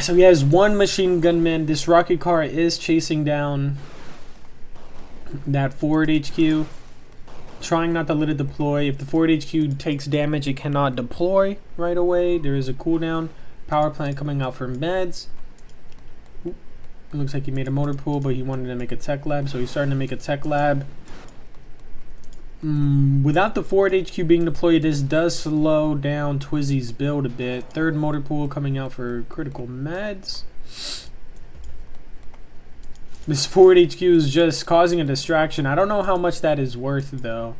So he has one machine gunman. This rocket car is chasing down that forward HQ. Trying not to let it deploy. If the forward HQ takes damage, it cannot deploy right away. There is a cooldown. Power plant coming out for meds. Oop. It looks like he made a motor pool, but he wanted to make a tech lab, so he's starting to make a tech lab. Without the forward HQ being deployed, this does slow down Twizzy's build a bit. Third motor pool coming out for Critical Meds. This forward HQ is just causing a distraction. I don't know how much that is worth, though.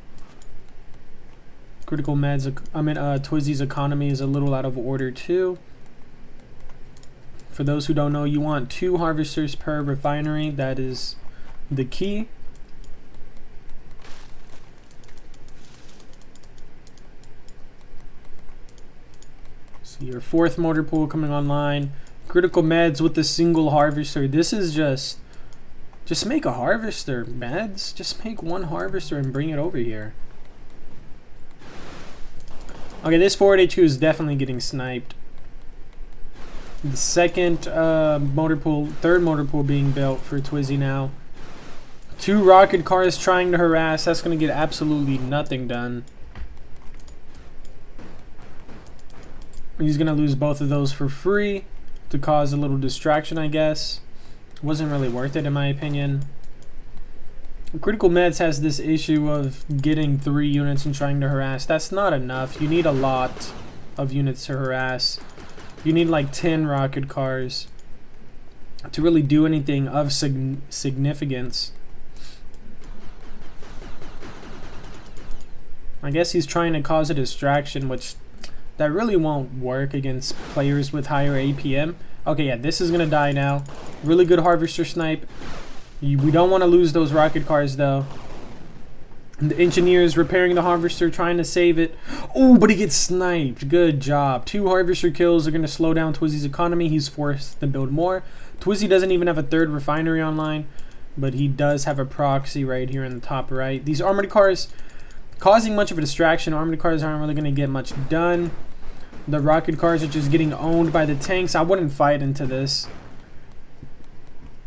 Critical Meds, Twizzy's economy is a little out of order, too. For those who don't know, you want 2 harvesters per refinery. That is the key. See your 4th motor pool coming online. Critical Meds with the single harvester. This is just make a harvester, Meds. Just make one harvester and bring it over here. Okay, this forward HQ is definitely getting sniped. The second motor pool, third motor pool being built for Twizzy now. 2 rocket cars trying to harass. That's going to get absolutely nothing done. He's going to lose both of those for free to cause a little distraction, I guess. Wasn't really worth it, in my opinion. Critical Meds has this issue of getting 3 units and trying to harass. That's not enough. You need a lot of units to harass. You need like 10 rocket cars to really do anything of significance. I guess he's trying to cause a distraction, which that really won't work against players with higher APM. Okay, yeah, this is going to die now. Really good harvester snipe. We don't want to lose those rocket cars, though. And the engineers repairing the harvester, trying to save it. Oh, but he gets sniped. Good job. 2 harvester kills are going to slow down Twizzy's economy. He's forced to build more. Twizzy doesn't even have a 3rd refinery online, but he does have a proxy right here in the top right. These armored cars causing much of a distraction. Armored cars aren't really going to get much done. The rocket cars are just getting owned by the tanks. I wouldn't fight into this.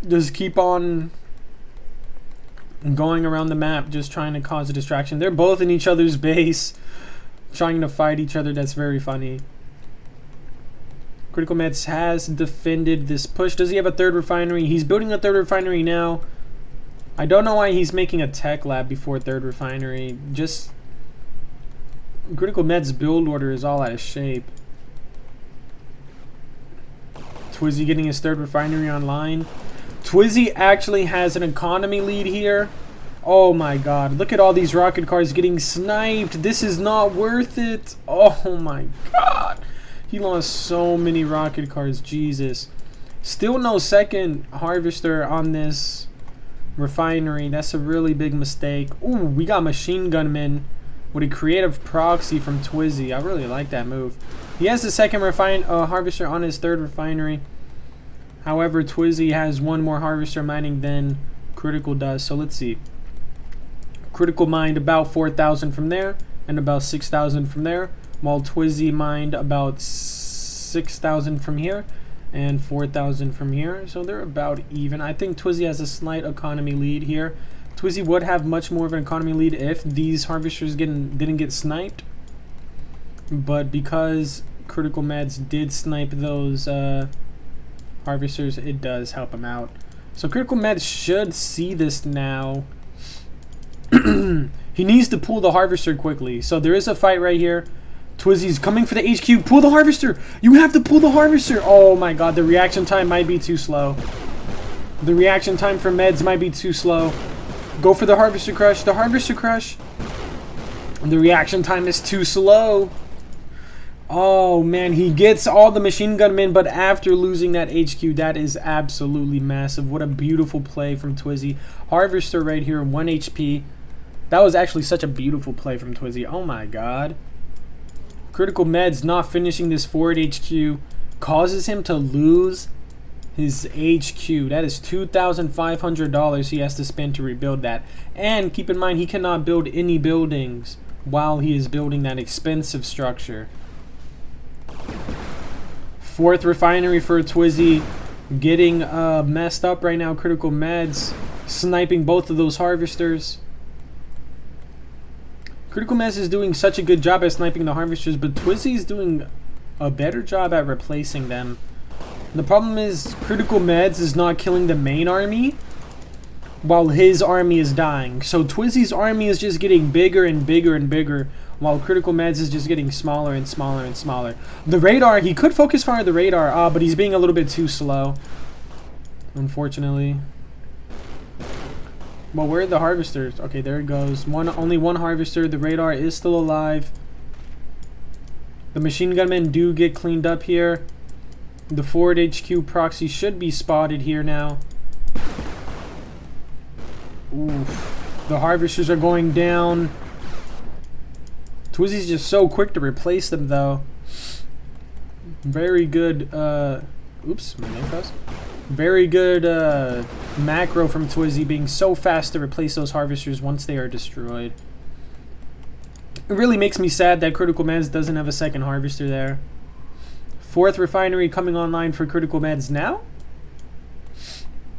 Just keep on going around the map, just trying to cause a distraction. They're both in each other's base, trying to fight each other. That's very funny. Critical Meds has defended this push. Does he have a 3rd refinery? He's building a 3rd refinery now. I don't know why he's making a tech lab before 3rd refinery. Just Critical Meds build order is all out of shape. Twizzy getting his 3rd refinery online. Twizzy actually has an economy lead here. Oh my god. Look at all these rocket cars getting sniped. This is not worth it. Oh my god. He lost so many rocket cars. Jesus. Still no 2nd harvester on this refinery. That's a really big mistake. Ooh, we got machine gunmen with a creative proxy from Twizzy. I really like that move. He has the 2nd harvester on his 3rd refinery. However, Twizzy has 1 more harvester mining than Critical does. So let's see. Critical mined about 4,000 from there and about 6,000 from there, while Twizzy mined about 6,000 from here and 4,000 from here. So they're about even. I think Twizzy has a slight economy lead here. Twizzy would have much more of an economy lead if these harvesters didn't get sniped. But because Critical Meds did snipe those harvesters, it does help him out. So Critical Meds should see this now. He needs to pull the harvester quickly. So there is a fight right here. Twizzy's coming for the HQ. Pull the harvester. You have to pull the harvester. Oh my god, the reaction time might be too slow. The reaction time for Meds might be too slow. Go for the harvester crush. The harvester crush. The reaction time is too slow. Oh man, he gets all the machine gun men, but after losing that HQ, that is absolutely massive. What a beautiful play from Twizzy. Harvester right here, 1 HP. That was actually such a beautiful play from Twizzy. Oh my god. Critical Meds not finishing this forward HQ causes him to lose his HQ. That is $2,500 he has to spend to rebuild that. And keep in mind, he cannot build any buildings while he is building that expensive structure. 4th refinery for Twizzy getting messed up right now. Critical Meds sniping both of those harvesters. Critical Meds is doing such a good job at sniping the harvesters, but Twizzy is doing a better job at replacing them. The problem is Critical Meds is not killing the main army while his army is dying. So Twizzy's army is just getting bigger and bigger and bigger, while Critical Meds is just getting smaller and smaller and smaller. The radar, he could focus fire the radar, but he's being a little bit too slow, unfortunately. Well, where are the harvesters? Okay, there it goes. Only one harvester. The radar is still alive. The machine gunmen do get cleaned up here. The forward HQ proxy should be spotted here now. Oof. The harvesters are going down. Twizzy's just so quick to replace them, though. Very good, oops, my name froze. Very good macro from Twizzy, being so fast to replace those harvesters once they are destroyed. It really makes me sad that Critical Meds doesn't have a second harvester there. 4th refinery coming online for Critical Meds now.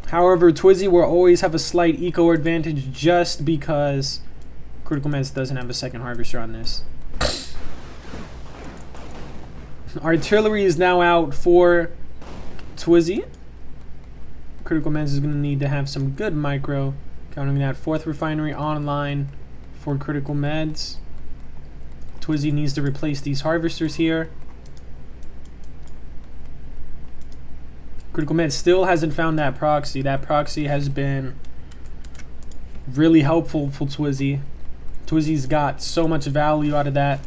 However, Twizzy will always have a slight eco advantage just because Critical Meds doesn't have a second harvester on this. Artillery is now out for Twizzy. Critical Meds is going to need to have some good micro. Counting that 4th refinery online for Critical Meds. Twizzy needs to replace these harvesters here. Critical Meds still hasn't found that proxy. That proxy has been really helpful for Twizzy. Twizzy's got so much value out of that.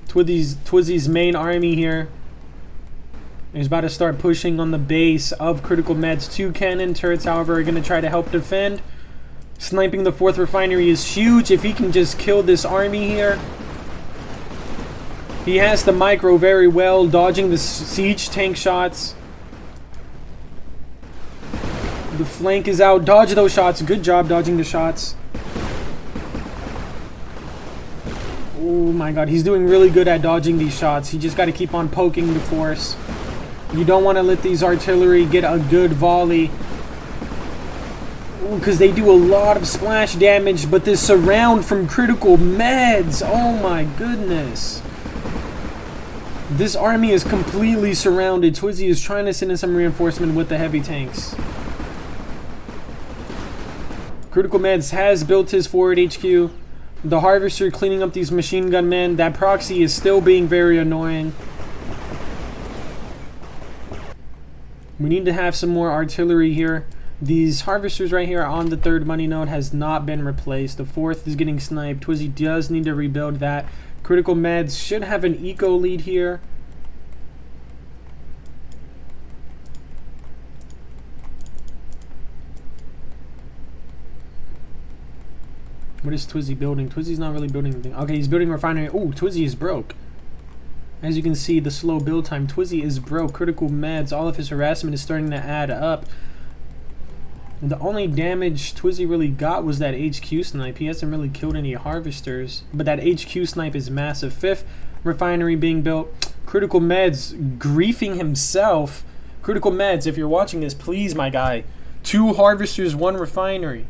Twizzy's main army here is about to start pushing on the base of Critical Meds. 2 cannon turrets, however, are going to try to help defend. Sniping the 4th refinery is huge. If he can just kill this army here. He has the micro very well, dodging the siege tank shots. The flank is out. Dodge those shots. Good job dodging the shots. Oh my god, he's doing really good at dodging these shots. He just got to keep on poking the force. You don't want to let these artillery get a good volley, because they do a lot of splash damage. But this surround from Critical Meds, oh my goodness. This army is completely surrounded. Twizzy is trying to send in some reinforcement with the heavy tanks. Critical Meds has built his forward HQ. The harvester cleaning up these machine gun men. That proxy is still being very annoying. We need to have some more artillery here. These harvesters right here on the 3rd money node has not been replaced. The 4th is getting sniped. Twizzy does need to rebuild that. Critical Meds should have an eco lead here. What is Twizzy building? Twizzy's not really building anything. Okay, he's building a refinery. Oh, Twizzy is broke. As you can see, the slow build time. Twizzy is broke. Critical Meds, all of his harassment is starting to add up. The only damage Twizzy really got was that HQ snipe. He hasn't really killed any harvesters, but that HQ snipe is massive. 5th refinery being built. Critical Meds griefing himself. Critical Meds, if you're watching this, please, my guy. 2 harvesters, 1 refinery.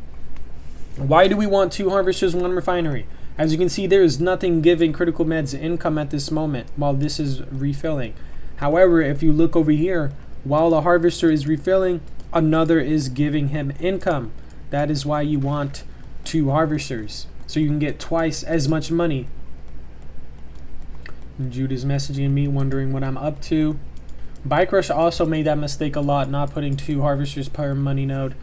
Why do we want 2 harvesters, 1 refinery? As you can see, there is nothing giving Critical Meds income at this moment while this is refilling. However, if you look over here, while the harvester is refilling, another is giving him income. That is why you want 2 harvesters, so you can get twice as much money. Jude is messaging me, wondering what I'm up to. Bike Rush also made that mistake a lot, not putting 2 harvesters per money node.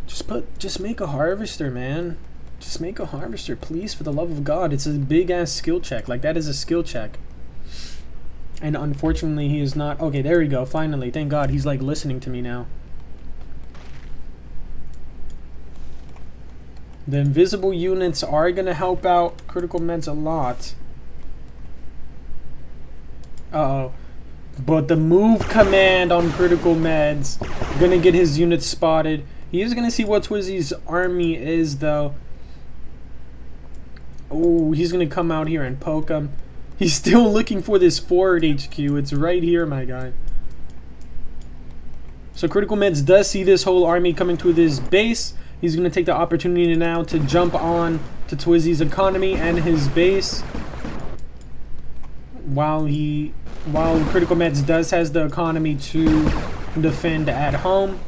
Just make a harvester, man. Just make a harvester, please, for the love of God. It's a big ass skill check. Like, that is a skill check. And unfortunately, he is not. Okay, there we go. Finally, thank God, he's like listening to me now. The invisible units are gonna help out Criticalmeds a lot. Uh-oh. But the move command on Criticalmeds, gonna get his units spotted. He is gonna see what Twizzy's army is, though. Oh, he's gonna come out here and poke him. He's still looking for this forward HQ. It's right here, my guy. So Criticalmeds does see this whole army coming to this base. He's gonna take the opportunity now to jump on to Twizzy's economy and his base. While Criticalmeds has the economy to defend at home.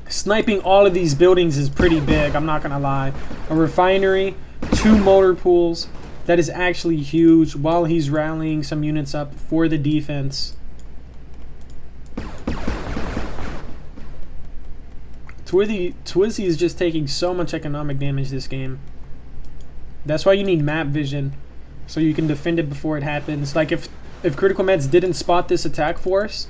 Sniping all of these buildings is pretty big, I'm not gonna lie. A refinery, 2 motor pools. That is actually huge while he's rallying some units up for the defense. Twizzy is just taking so much economic damage this game. That's why you need map vision, so you can defend it before it happens. Like if Criticalmeds didn't spot this attack force,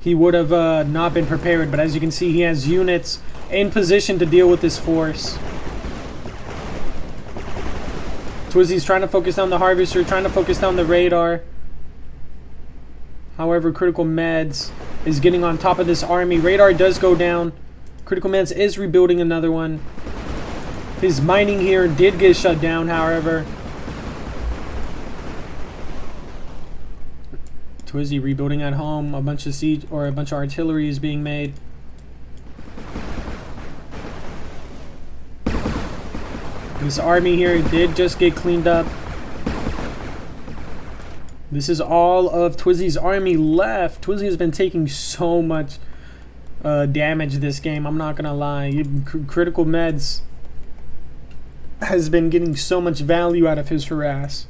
he would have not been prepared. But as you can see, he has units in position to deal with this force. Twizzy's trying to focus down the harvester, trying to focus down the radar. However, Criticalmeds is getting on top of this army. Radar does go down. Criticalmeds is rebuilding another one. His mining here did get shut down, however. Twizzy rebuilding at home. A bunch of siege or a bunch of artillery is being made. This army here did just get cleaned up. This is all of Twizzy's army left. Twizzy has been taking so much damage this game, I'm not gonna lie. Criticalmeds has been getting so much value out of his harass.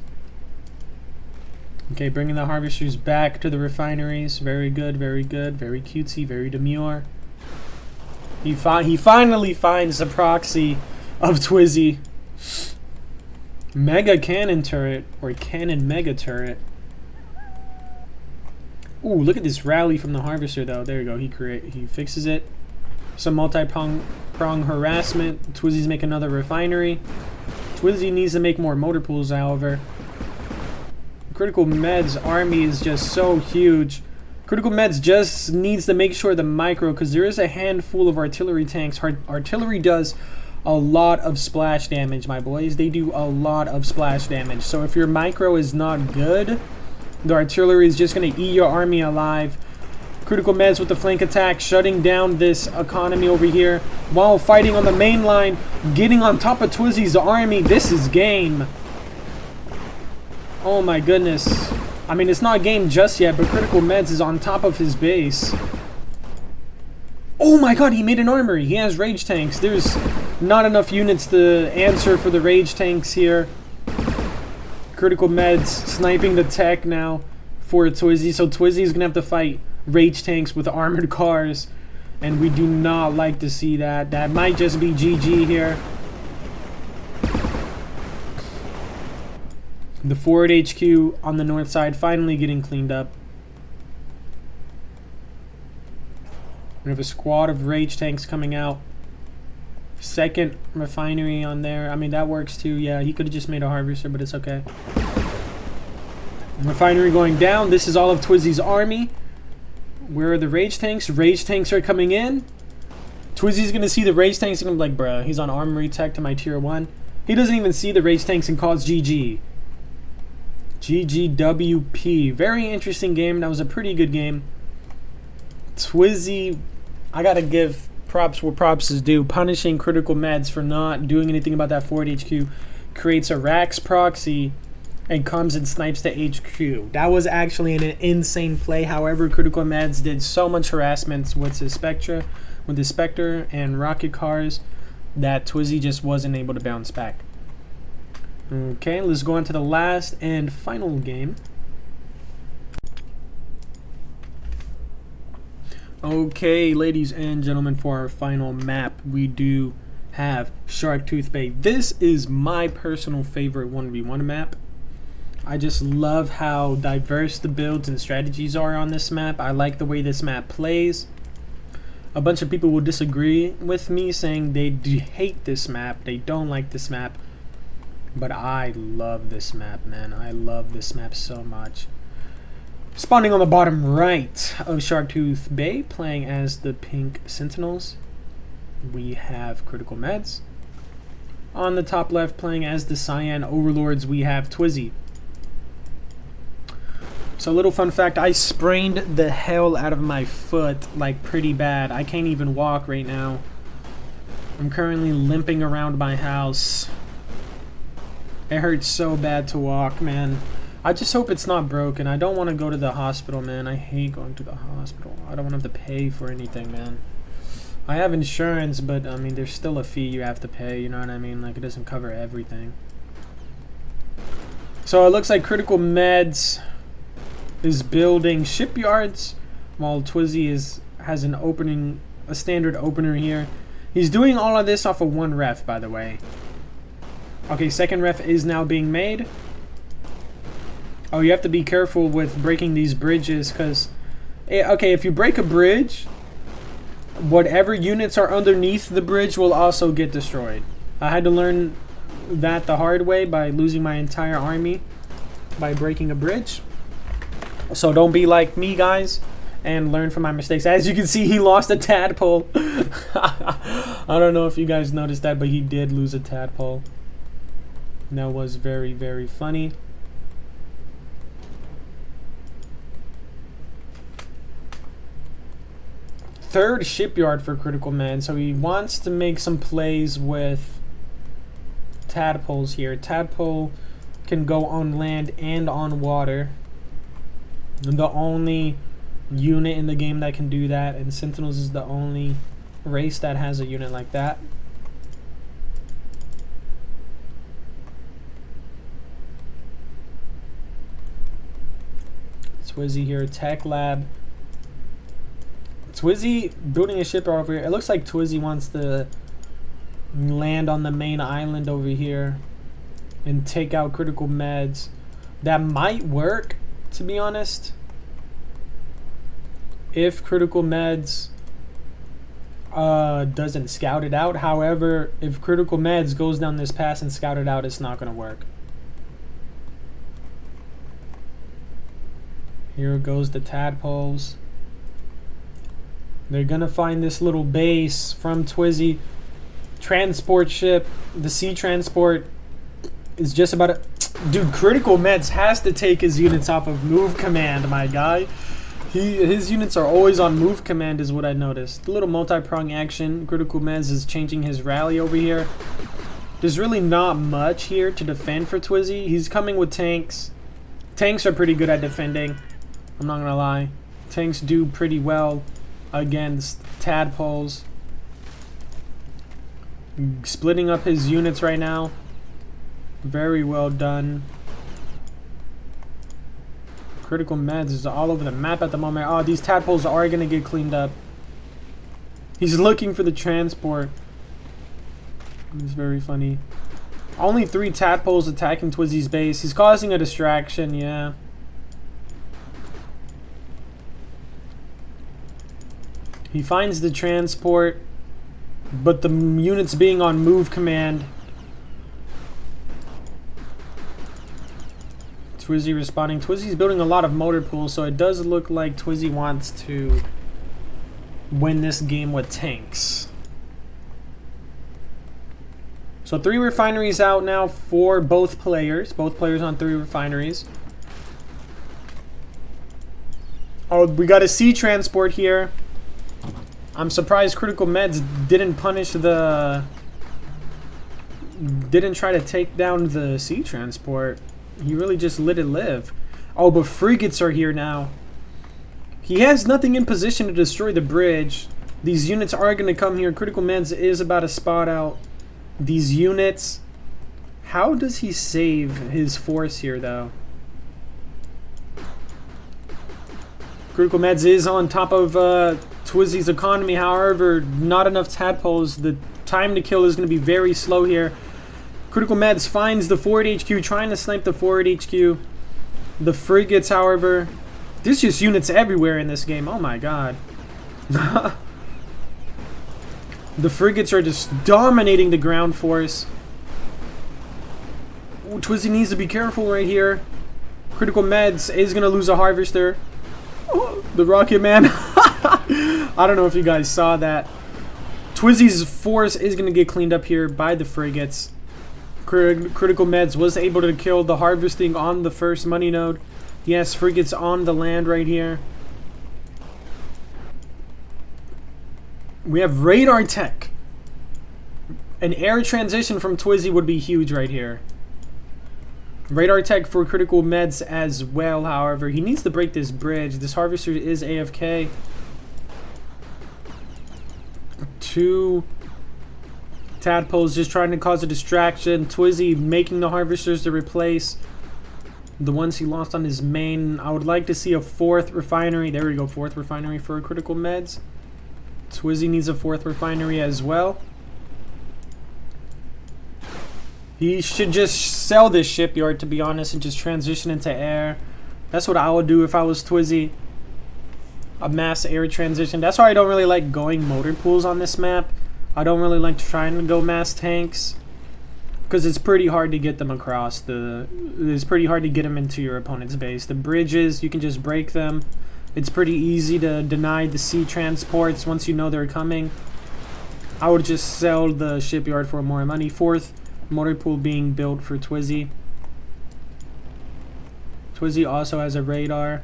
Okay, bringing the harvesters back to the refineries. Very good, very good, very cutesy, very demure. He finally finds the proxy of Twizzy. Mega cannon turret, or cannon mega turret. Ooh, look at this rally from the harvester though. There you go. He fixes it. Some multi-prong harassment. Twizzy's make another refinery. Twizzy needs to make more motor pools, however. Criticalmeds army is just so huge. Criticalmeds just needs to make sure the micro, because there is a handful of artillery tanks. Artillery does a lot of splash damage, my boys. They do a lot of splash damage. So if your micro is not good, the artillery is just going to eat your army alive. Criticalmeds with the flank attack, shutting down this economy over here while fighting on the main line, getting on top of Twizzy's army. This is game. Oh my goodness. I mean, it's not game just yet, but Criticalmeds is on top of his base. Oh my god, he made an armory. He has rage tanks. There's not enough units to answer for the rage tanks here. Criticalmeds sniping the tech now for Twizzy. So Twizzy is going to have to fight rage tanks with armored cars. And we do not like to see that. That might just be GG here. The forward HQ on the north side finally getting cleaned up. We have a squad of rage tanks coming out. Second refinery on there. I mean, that works too. Yeah, he could have just made a harvester, but it's okay. Refinery going down. This is all of Twizzy's army. Where are the rage tanks? Rage tanks are coming in. Twizzy's going to see the rage tanks and I'm like, bruh, he's on armory tech to my tier 1. He doesn't even see the rage tanks and calls GG. GGWP. Very interesting game. That was a pretty good game. Twizzy, I gotta give props where props is due. Punishing Criticalmeds for not doing anything about that forward HQ creates a Rax proxy and comes and snipes the HQ. That was actually an insane play. However, Criticalmeds did so much harassment with his Spectre, and rocket cars that Twizzy just wasn't able to bounce back. Okay, let's go on to the last and final game. Okay, ladies and gentlemen, for our final map, we do have Sharktooth Bay. This is my personal favorite 1v1 map. I just love how diverse the builds and strategies are on this map. I like the way this map plays. A bunch of people will disagree with me, saying they hate this map, they don't like this map. But I love this map, man. I love this map so much. Spawning on the bottom right of Sharktooth Bay, playing as the Pink Sentinels, we have Criticalmeds. On the top left, playing as the Cyan Overlords, we have Twizzy. So, little fun fact, I sprained the hell out of my foot, like pretty bad. I can't even walk right now. I'm currently limping around my house. It hurts so bad to walk, man. I just hope it's not broken. I don't want to go to the hospital, man. I hate going to the hospital. I don't want to have to pay for anything, man. I have insurance, but I mean, there's still a fee you have to pay, you know what I mean? Like, it doesn't cover everything. So it looks like Criticalmeds is building shipyards, while Twizzy has a standard opener here. He's doing all of this off of one ref, by the way. Okay, second ref is now being made. Oh, you have to be careful with breaking these bridges, because okay, if you break a bridge, whatever units are underneath the bridge will also get destroyed. I had to learn that the hard way by losing my entire army by breaking a bridge. So don't be like me, guys, and learn from my mistakes. As you can see, he lost a tadpole. I don't know if you guys noticed that, but he did lose a tadpole. That was very, very funny. Third shipyard for Criticalmeds, so he wants to make some plays with tadpoles here. Tadpole can go on land and on water. The only unit in the game that can do that, and Sentinels is the only race that has a unit like that. Twizzy here, Tech Lab. Twizzy building a shipyard over here. It looks like Twizzy wants to land on the main island over here and take out Criticalmeds. That might work, to be honest, if Criticalmeds doesn't scout it out. However, if Criticalmeds goes down this pass and scout it out, it's not going to work. Here goes the tadpoles. They're gonna find this little base from Twizzy. Transport ship, the sea transport is just about to... Dude, Criticalmeds has to take his units off of move command, my guy. His units are always on move command is what I noticed. A little multi-prong action. Criticalmeds is changing his rally over here. There's really not much here to defend for Twizzy. He's coming with tanks. Tanks are pretty good at defending. I'm not gonna lie. Tanks do pretty well against tadpoles. Splitting up his units right now. Very well done. Criticalmeds is all over the map at the moment. Oh, these tadpoles are gonna get cleaned up. He's looking for the transport. It's very funny. Only 3 tadpoles attacking Twizzy's base. He's causing a distraction, yeah. He finds the transport, but the units being on move command. Twizzy responding. Twizzy's building a lot of motor pools, so it does look like Twizzy wants to win this game with tanks. So 3 refineries out now for both players. Both players on 3 refineries. Oh, we got a sea transport here. I'm surprised Criticalmeds didn't try to take down the sea transport. He really just let it live. Oh, but frigates are here now. He has nothing in position to destroy the bridge. These units are going to come here. Criticalmeds is about to spot out these units. How does he save his force here, though? Criticalmeds is on top of Twizzy's economy. However, not enough tadpoles. The time to kill is going to be very slow here. Criticalmeds finds the forward HQ, trying to snipe the forward HQ. The frigates, however, there's just units everywhere in this game. Oh my god. The frigates are just dominating the ground force. Ooh, Twizzy needs to be careful right here. Criticalmeds is going to lose a harvester. Oh, the rocket man. I don't know if you guys saw that. Twizzy's force is going to get cleaned up here by the frigates. Criticalmeds was able to kill the harvesting on the first money node. Yes, frigates on the land right here. We have radar tech. An air transition from Twizzy would be huge right here. Radar tech for Criticalmeds as well, however. He needs to break this bridge. This harvester is AFK. 2 tadpoles just trying to cause a distraction. Twizzy making the harvesters to replace the ones he lost on his main. I would like to see a 4th refinery. There we go, 4th refinery for Criticalmeds. Twizzy needs a 4th refinery as well. He should just sell this shipyard, to be honest, and just transition into air. That's what I would do if I was Twizzy. A mass air transition. That's why I don't really like going motor pools on this map. I don't really like trying to go mass tanks, because it's pretty hard to get them across. It's pretty hard to get them into your opponent's base. The bridges, you can just break them. It's pretty easy to deny the sea transports once you know they're coming. I would just sell the shipyard for more money. 4th motor pool being built for Twizzy. Twizzy also has a radar.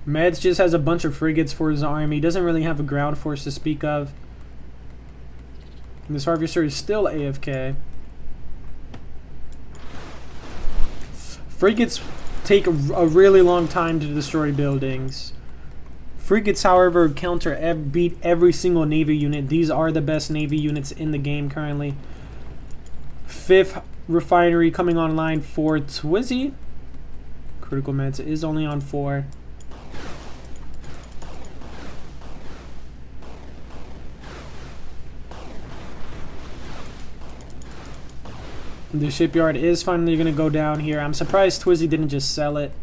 Meds just has a bunch of frigates for his army. He doesn't really have a ground force to speak of. And this harvester is still AFK. Frigates take a really long time to destroy buildings. Frigates, however, beat every single Navy unit. These are the best Navy units in the game currently. 5th refinery coming online for Twizzy. Criticalmeds is only on 4. The shipyard is finally going to go down here. I'm surprised Twizzy didn't just sell it.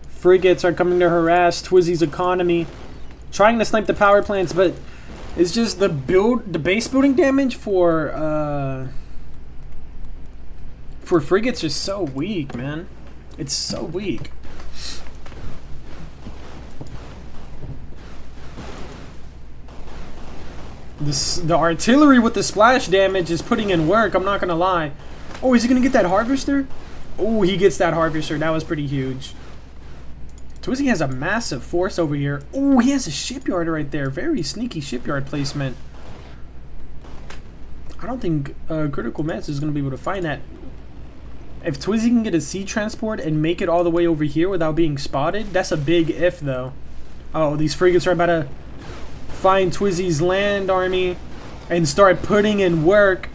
Frigates are coming to harass Twizzy's economy, trying to snipe the power plants, but it's just the base building damage for frigates is so weak, man. It's so weak. The artillery with the splash damage is putting in work, I'm not gonna lie. Oh, is he gonna get that harvester? Oh, he gets that harvester. That was pretty huge. Twizzy has a massive force over here. Oh, he has a shipyard right there. Very sneaky shipyard placement. I don't think Criticalmeds is gonna be able to find that. If Twizzy can get a sea transport and make it all the way over here without being spotted, that's a big if, though. Oh, these frigates are about to find Twizzy's land army and start putting in work.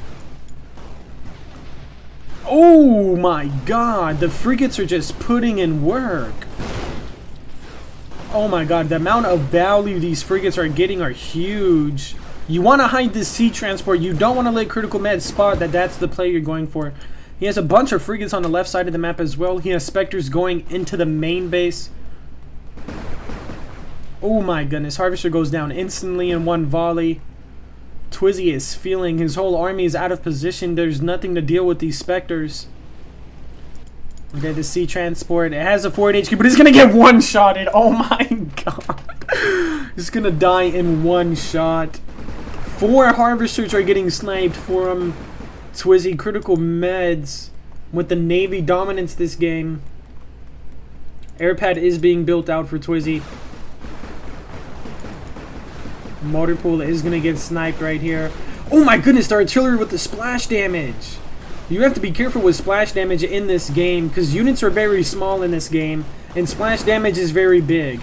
Oh my god, the frigates are just putting in work. Oh my god, the amount of value these frigates are getting are huge. You want to hide this sea transport. You don't want to let Criticalmeds spot that that's the play you're going for. He has a bunch of frigates on the left side of the map as well. He has Spectres going into the main base. Oh my goodness, Harvester goes down instantly in one volley. Twizzy is feeling his whole army is out of position. There's nothing to deal with these Spectres. Okay, the sea transport. It has a forward HQ, but it's going to get one-shotted. Oh my god. It's going to die in one shot. 4 Harvesters are getting sniped from Twizzy. Criticalmeds with the Navy dominance this game. Airpad is being built out for Twizzy. Motor pool is going to get sniped right here. Oh my goodness, the artillery with the splash damage. You have to be careful with splash damage in this game because units are very small in this game and splash damage is very big.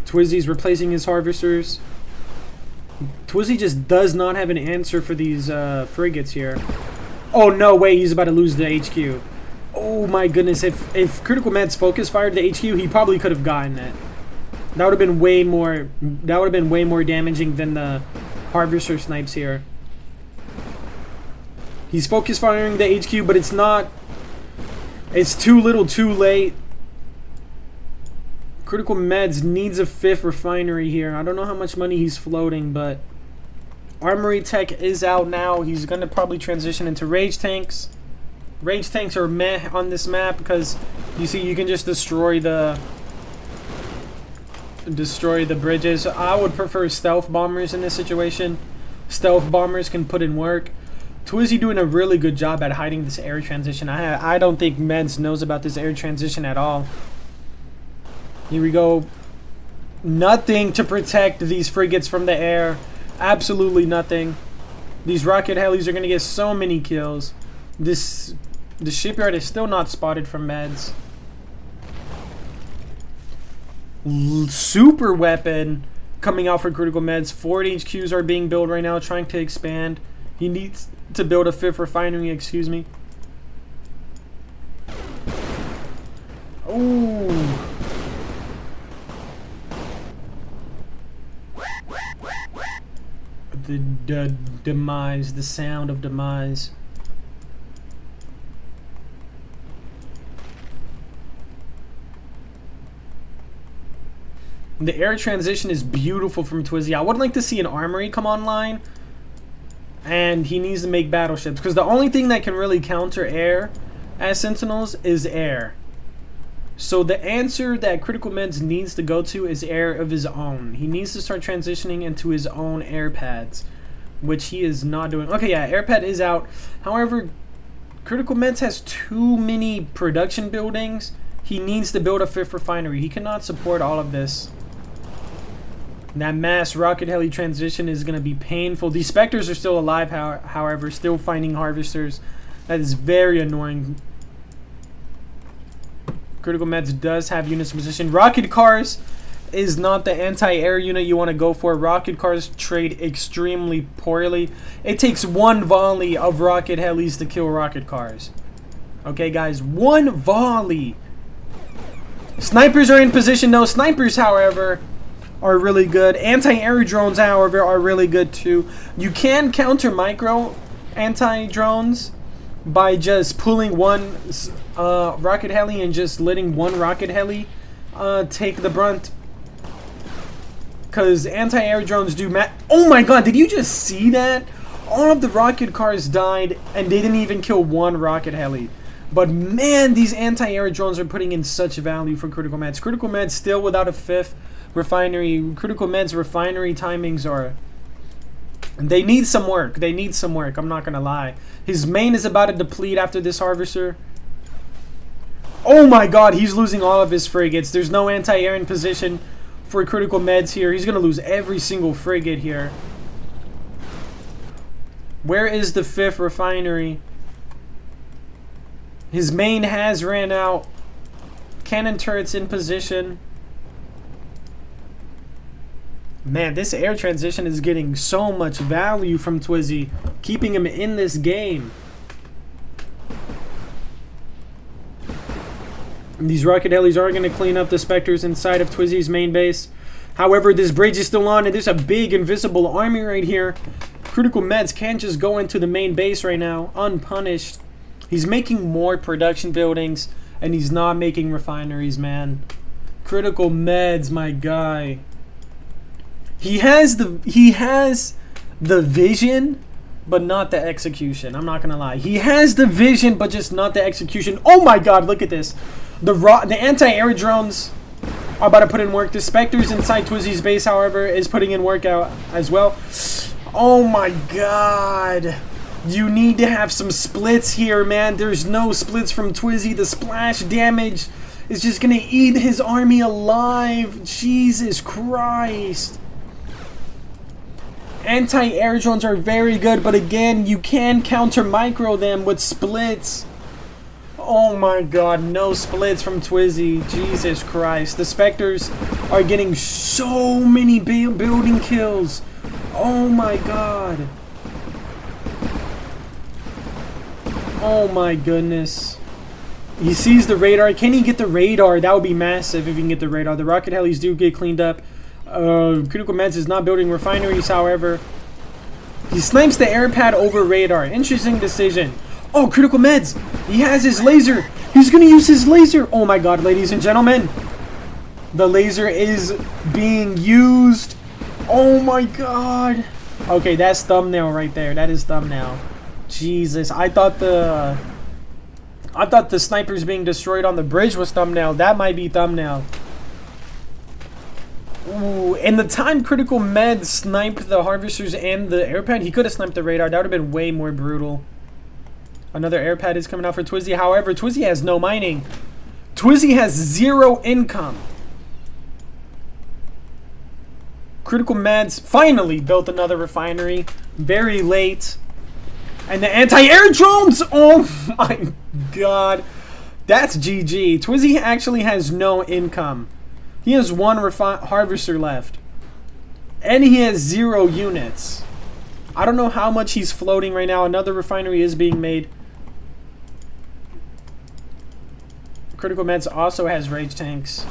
Twizzy's replacing his harvesters. Twizzy just does not have an answer for these frigates here. Oh no way, he's about to lose the HQ. Oh my goodness, if Critical Meds focus fired the HQ, he probably could have gotten it. That would have been way more damaging than the harvester snipes here. He's focus firing the HQ, but it's too little too late. Critical Meds needs a 5th refinery here. I don't know how much money he's floating, but Armory Tech is out now. He's going to probably transition into Rage Tanks. Rage Tanks are meh on this map because you see you can just destroy the bridges. I would prefer Stealth Bombers in this situation. Stealth Bombers can put in work. Twizzy doing a really good job at hiding this air transition. I don't think Meds knows about this air transition at all. Here we go. Nothing to protect these frigates from the air. Absolutely nothing. These rocket helis are going to get so many kills. The shipyard is still not spotted from Meds. Super weapon coming out for Critical Meds. 4 HQs are being built right now, trying to expand. He needs to build a 5th refinery, excuse me. Oh. The demise, the sound of demise. The air transition is beautiful from Twizzy. I would like to see an armory come online. And he needs to make battleships. Because the only thing that can really counter air as Sentinels is air. So the answer that Critical Meds needs to go to is air of his own. He needs to start transitioning into his own air pads, which he is not doing. Okay, yeah, air pad is out. However, Critical Meds has too many production buildings. He needs to build a 5th refinery. He cannot support all of this. That mass rocket heli transition is going to be painful. These Spectres are still alive, however, still finding harvesters. That is very annoying. Critical Meds does have units in position. Rocket cars is not the anti-air unit you want to go for. Rocket cars trade extremely poorly. It takes 1 volley of rocket helis to kill rocket cars. Okay, guys, 1 volley. Snipers are in position. No, snipers, however, are really good. Anti-air drones, however, are really good too. You can counter micro anti-drones by just pulling 1 rocket heli and just letting 1 rocket heli take the brunt. Because anti-air drones do oh my god, did you just see that? All of the rocket cars died and they didn't even kill 1 rocket heli. But man, these anti-air drones are putting in such value for Critical Meds. Critical Meds still without a 5th refinery. Critical Meds refinery timings are... They need some work. They need some work. I'm not going to lie. His main is about to deplete after this harvester. Oh my god, he's losing all of his frigates. There's no anti-air in position for Critical Meds here. He's going to lose every single frigate here. Where is the 5th refinery? His main has ran out. Cannon turrets in position. Man, this air transition is getting so much value from Twizzy, keeping him in this game. These rocket helis are going to clean up the Spectres inside of Twizzy's main base. However, this bridge is still on, and there's a big invisible army right here. Critical Meds can't just go into the main base right now, unpunished. He's making more production buildings, and he's not making refineries, man. Critical Meds, my guy. He has the vision, but not the execution. I'm not gonna lie. He has the vision, but just not the execution. Oh my god, look at this. The anti-air drones are about to put in work. The Spectres inside Twizzy's base, however, is putting in work out as well. Oh my god. You need to have some splits here, man. There's no splits from Twizzy. The splash damage is just gonna eat his army alive. Jesus Christ. Anti-air drones are very good, but again, you can counter micro them with splits. Oh my god, no splits from Twizzy. Jesus Christ. The Spectres are getting so many building kills. Oh my god. Oh my goodness. He sees the radar. Can he get the radar? That would be massive if he can get the radar. The rocket helis do get cleaned up. Criticalmeds is not building refineries, however. He snipes the air pad over radar. Interesting decision. Oh, Criticalmeds! He has his laser! He's gonna use his laser! Oh my god, ladies and gentlemen! The laser is being used! Oh my god! Okay, that's thumbnail right there. That is thumbnail. Jesus, I thought the snipers being destroyed on the bridge was thumbnail. That might be thumbnail. Ooh, in the time Criticalmeds sniped the harvesters and the air pad, he could have sniped the radar. That would have been way more brutal. Another air pad is coming out for Twizzy. However, Twizzy has no mining. Twizzy has 0 income. Criticalmeds finally built another refinery. Very late. And the anti-air drones! Oh my god. That's GG. Twizzy actually has no income. He has 1 harvester left. And he has 0 units. I don't know how much he's floating right now. Another refinery is being made. Criticalmeds also has rage tanks.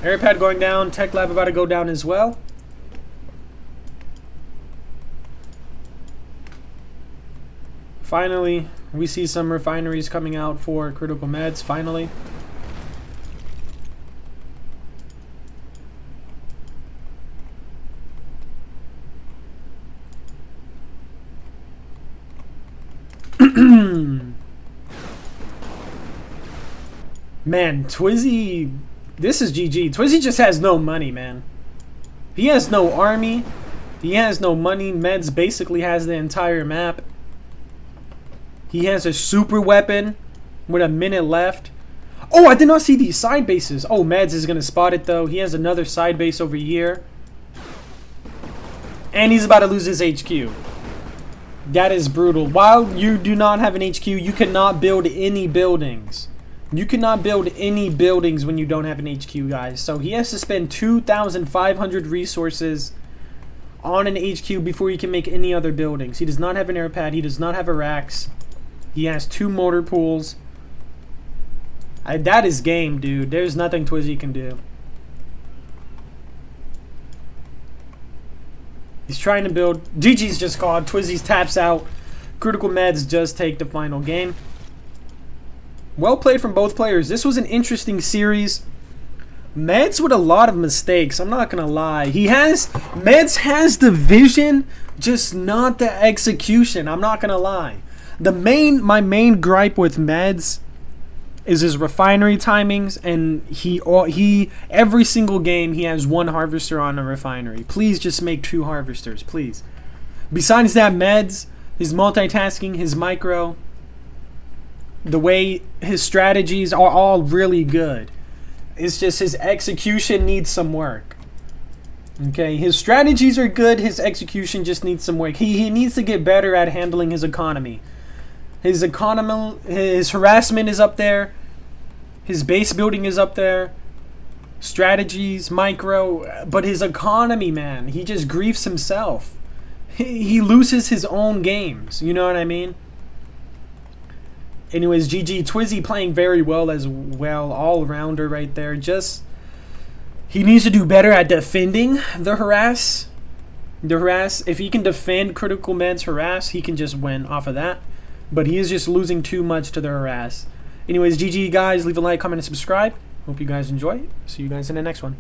Airpad going down. Tech lab about to go down as well. Finally, we see some refineries coming out for Criticalmeds. Finally. Man, Twizzy, this is GG. Twizzy just has no money, man. He has no army. He has no money. Meds basically has the entire map. He has a super weapon with a minute left. Oh, I did not see these side bases. Oh, Meds is going to spot it, though. He has another side base over here. And he's about to lose his HQ. That is brutal. While you do not have an HQ, you cannot build any buildings. You cannot build any buildings when you don't have an HQ, guys. So he has to spend 2,500 resources on an HQ before he can make any other buildings. He does not have an air pad. He does not have a racks. He has 2 motor pools. That is game, dude. There's nothing Twizzy can do. He's trying to build. GG's just called. Twizzy's taps out. Criticalmeds just take the final game. Well played from both players. This was an interesting series. Meds with a lot of mistakes. I'm not gonna lie. Meds has the vision, just not the execution. I'm not gonna lie. My main gripe with Meds is his refinery timings, and he every single game he has 1 harvester on a refinery. Please just make 2 harvesters, please. Besides that, Meds, his multitasking, his micro, the way his strategies are all really good. It's just his execution needs some work. Okay, his strategies are good, his execution just needs some work. He needs to get better at handling his economy. His harassment is up there. His base building is up there. Strategies, micro, but his economy, man, he just griefs himself. He loses his own games, you know what I mean? Anyways, GG. Twizzy playing very well as well. All-rounder right there. Just, he needs to do better at defending the harass. If he can defend Criticalmeds harass, he can just win off of that. But he is just losing too much to the harass. Anyways, GG guys. Leave a like, comment, and subscribe. Hope you guys enjoy. See you guys in the next one.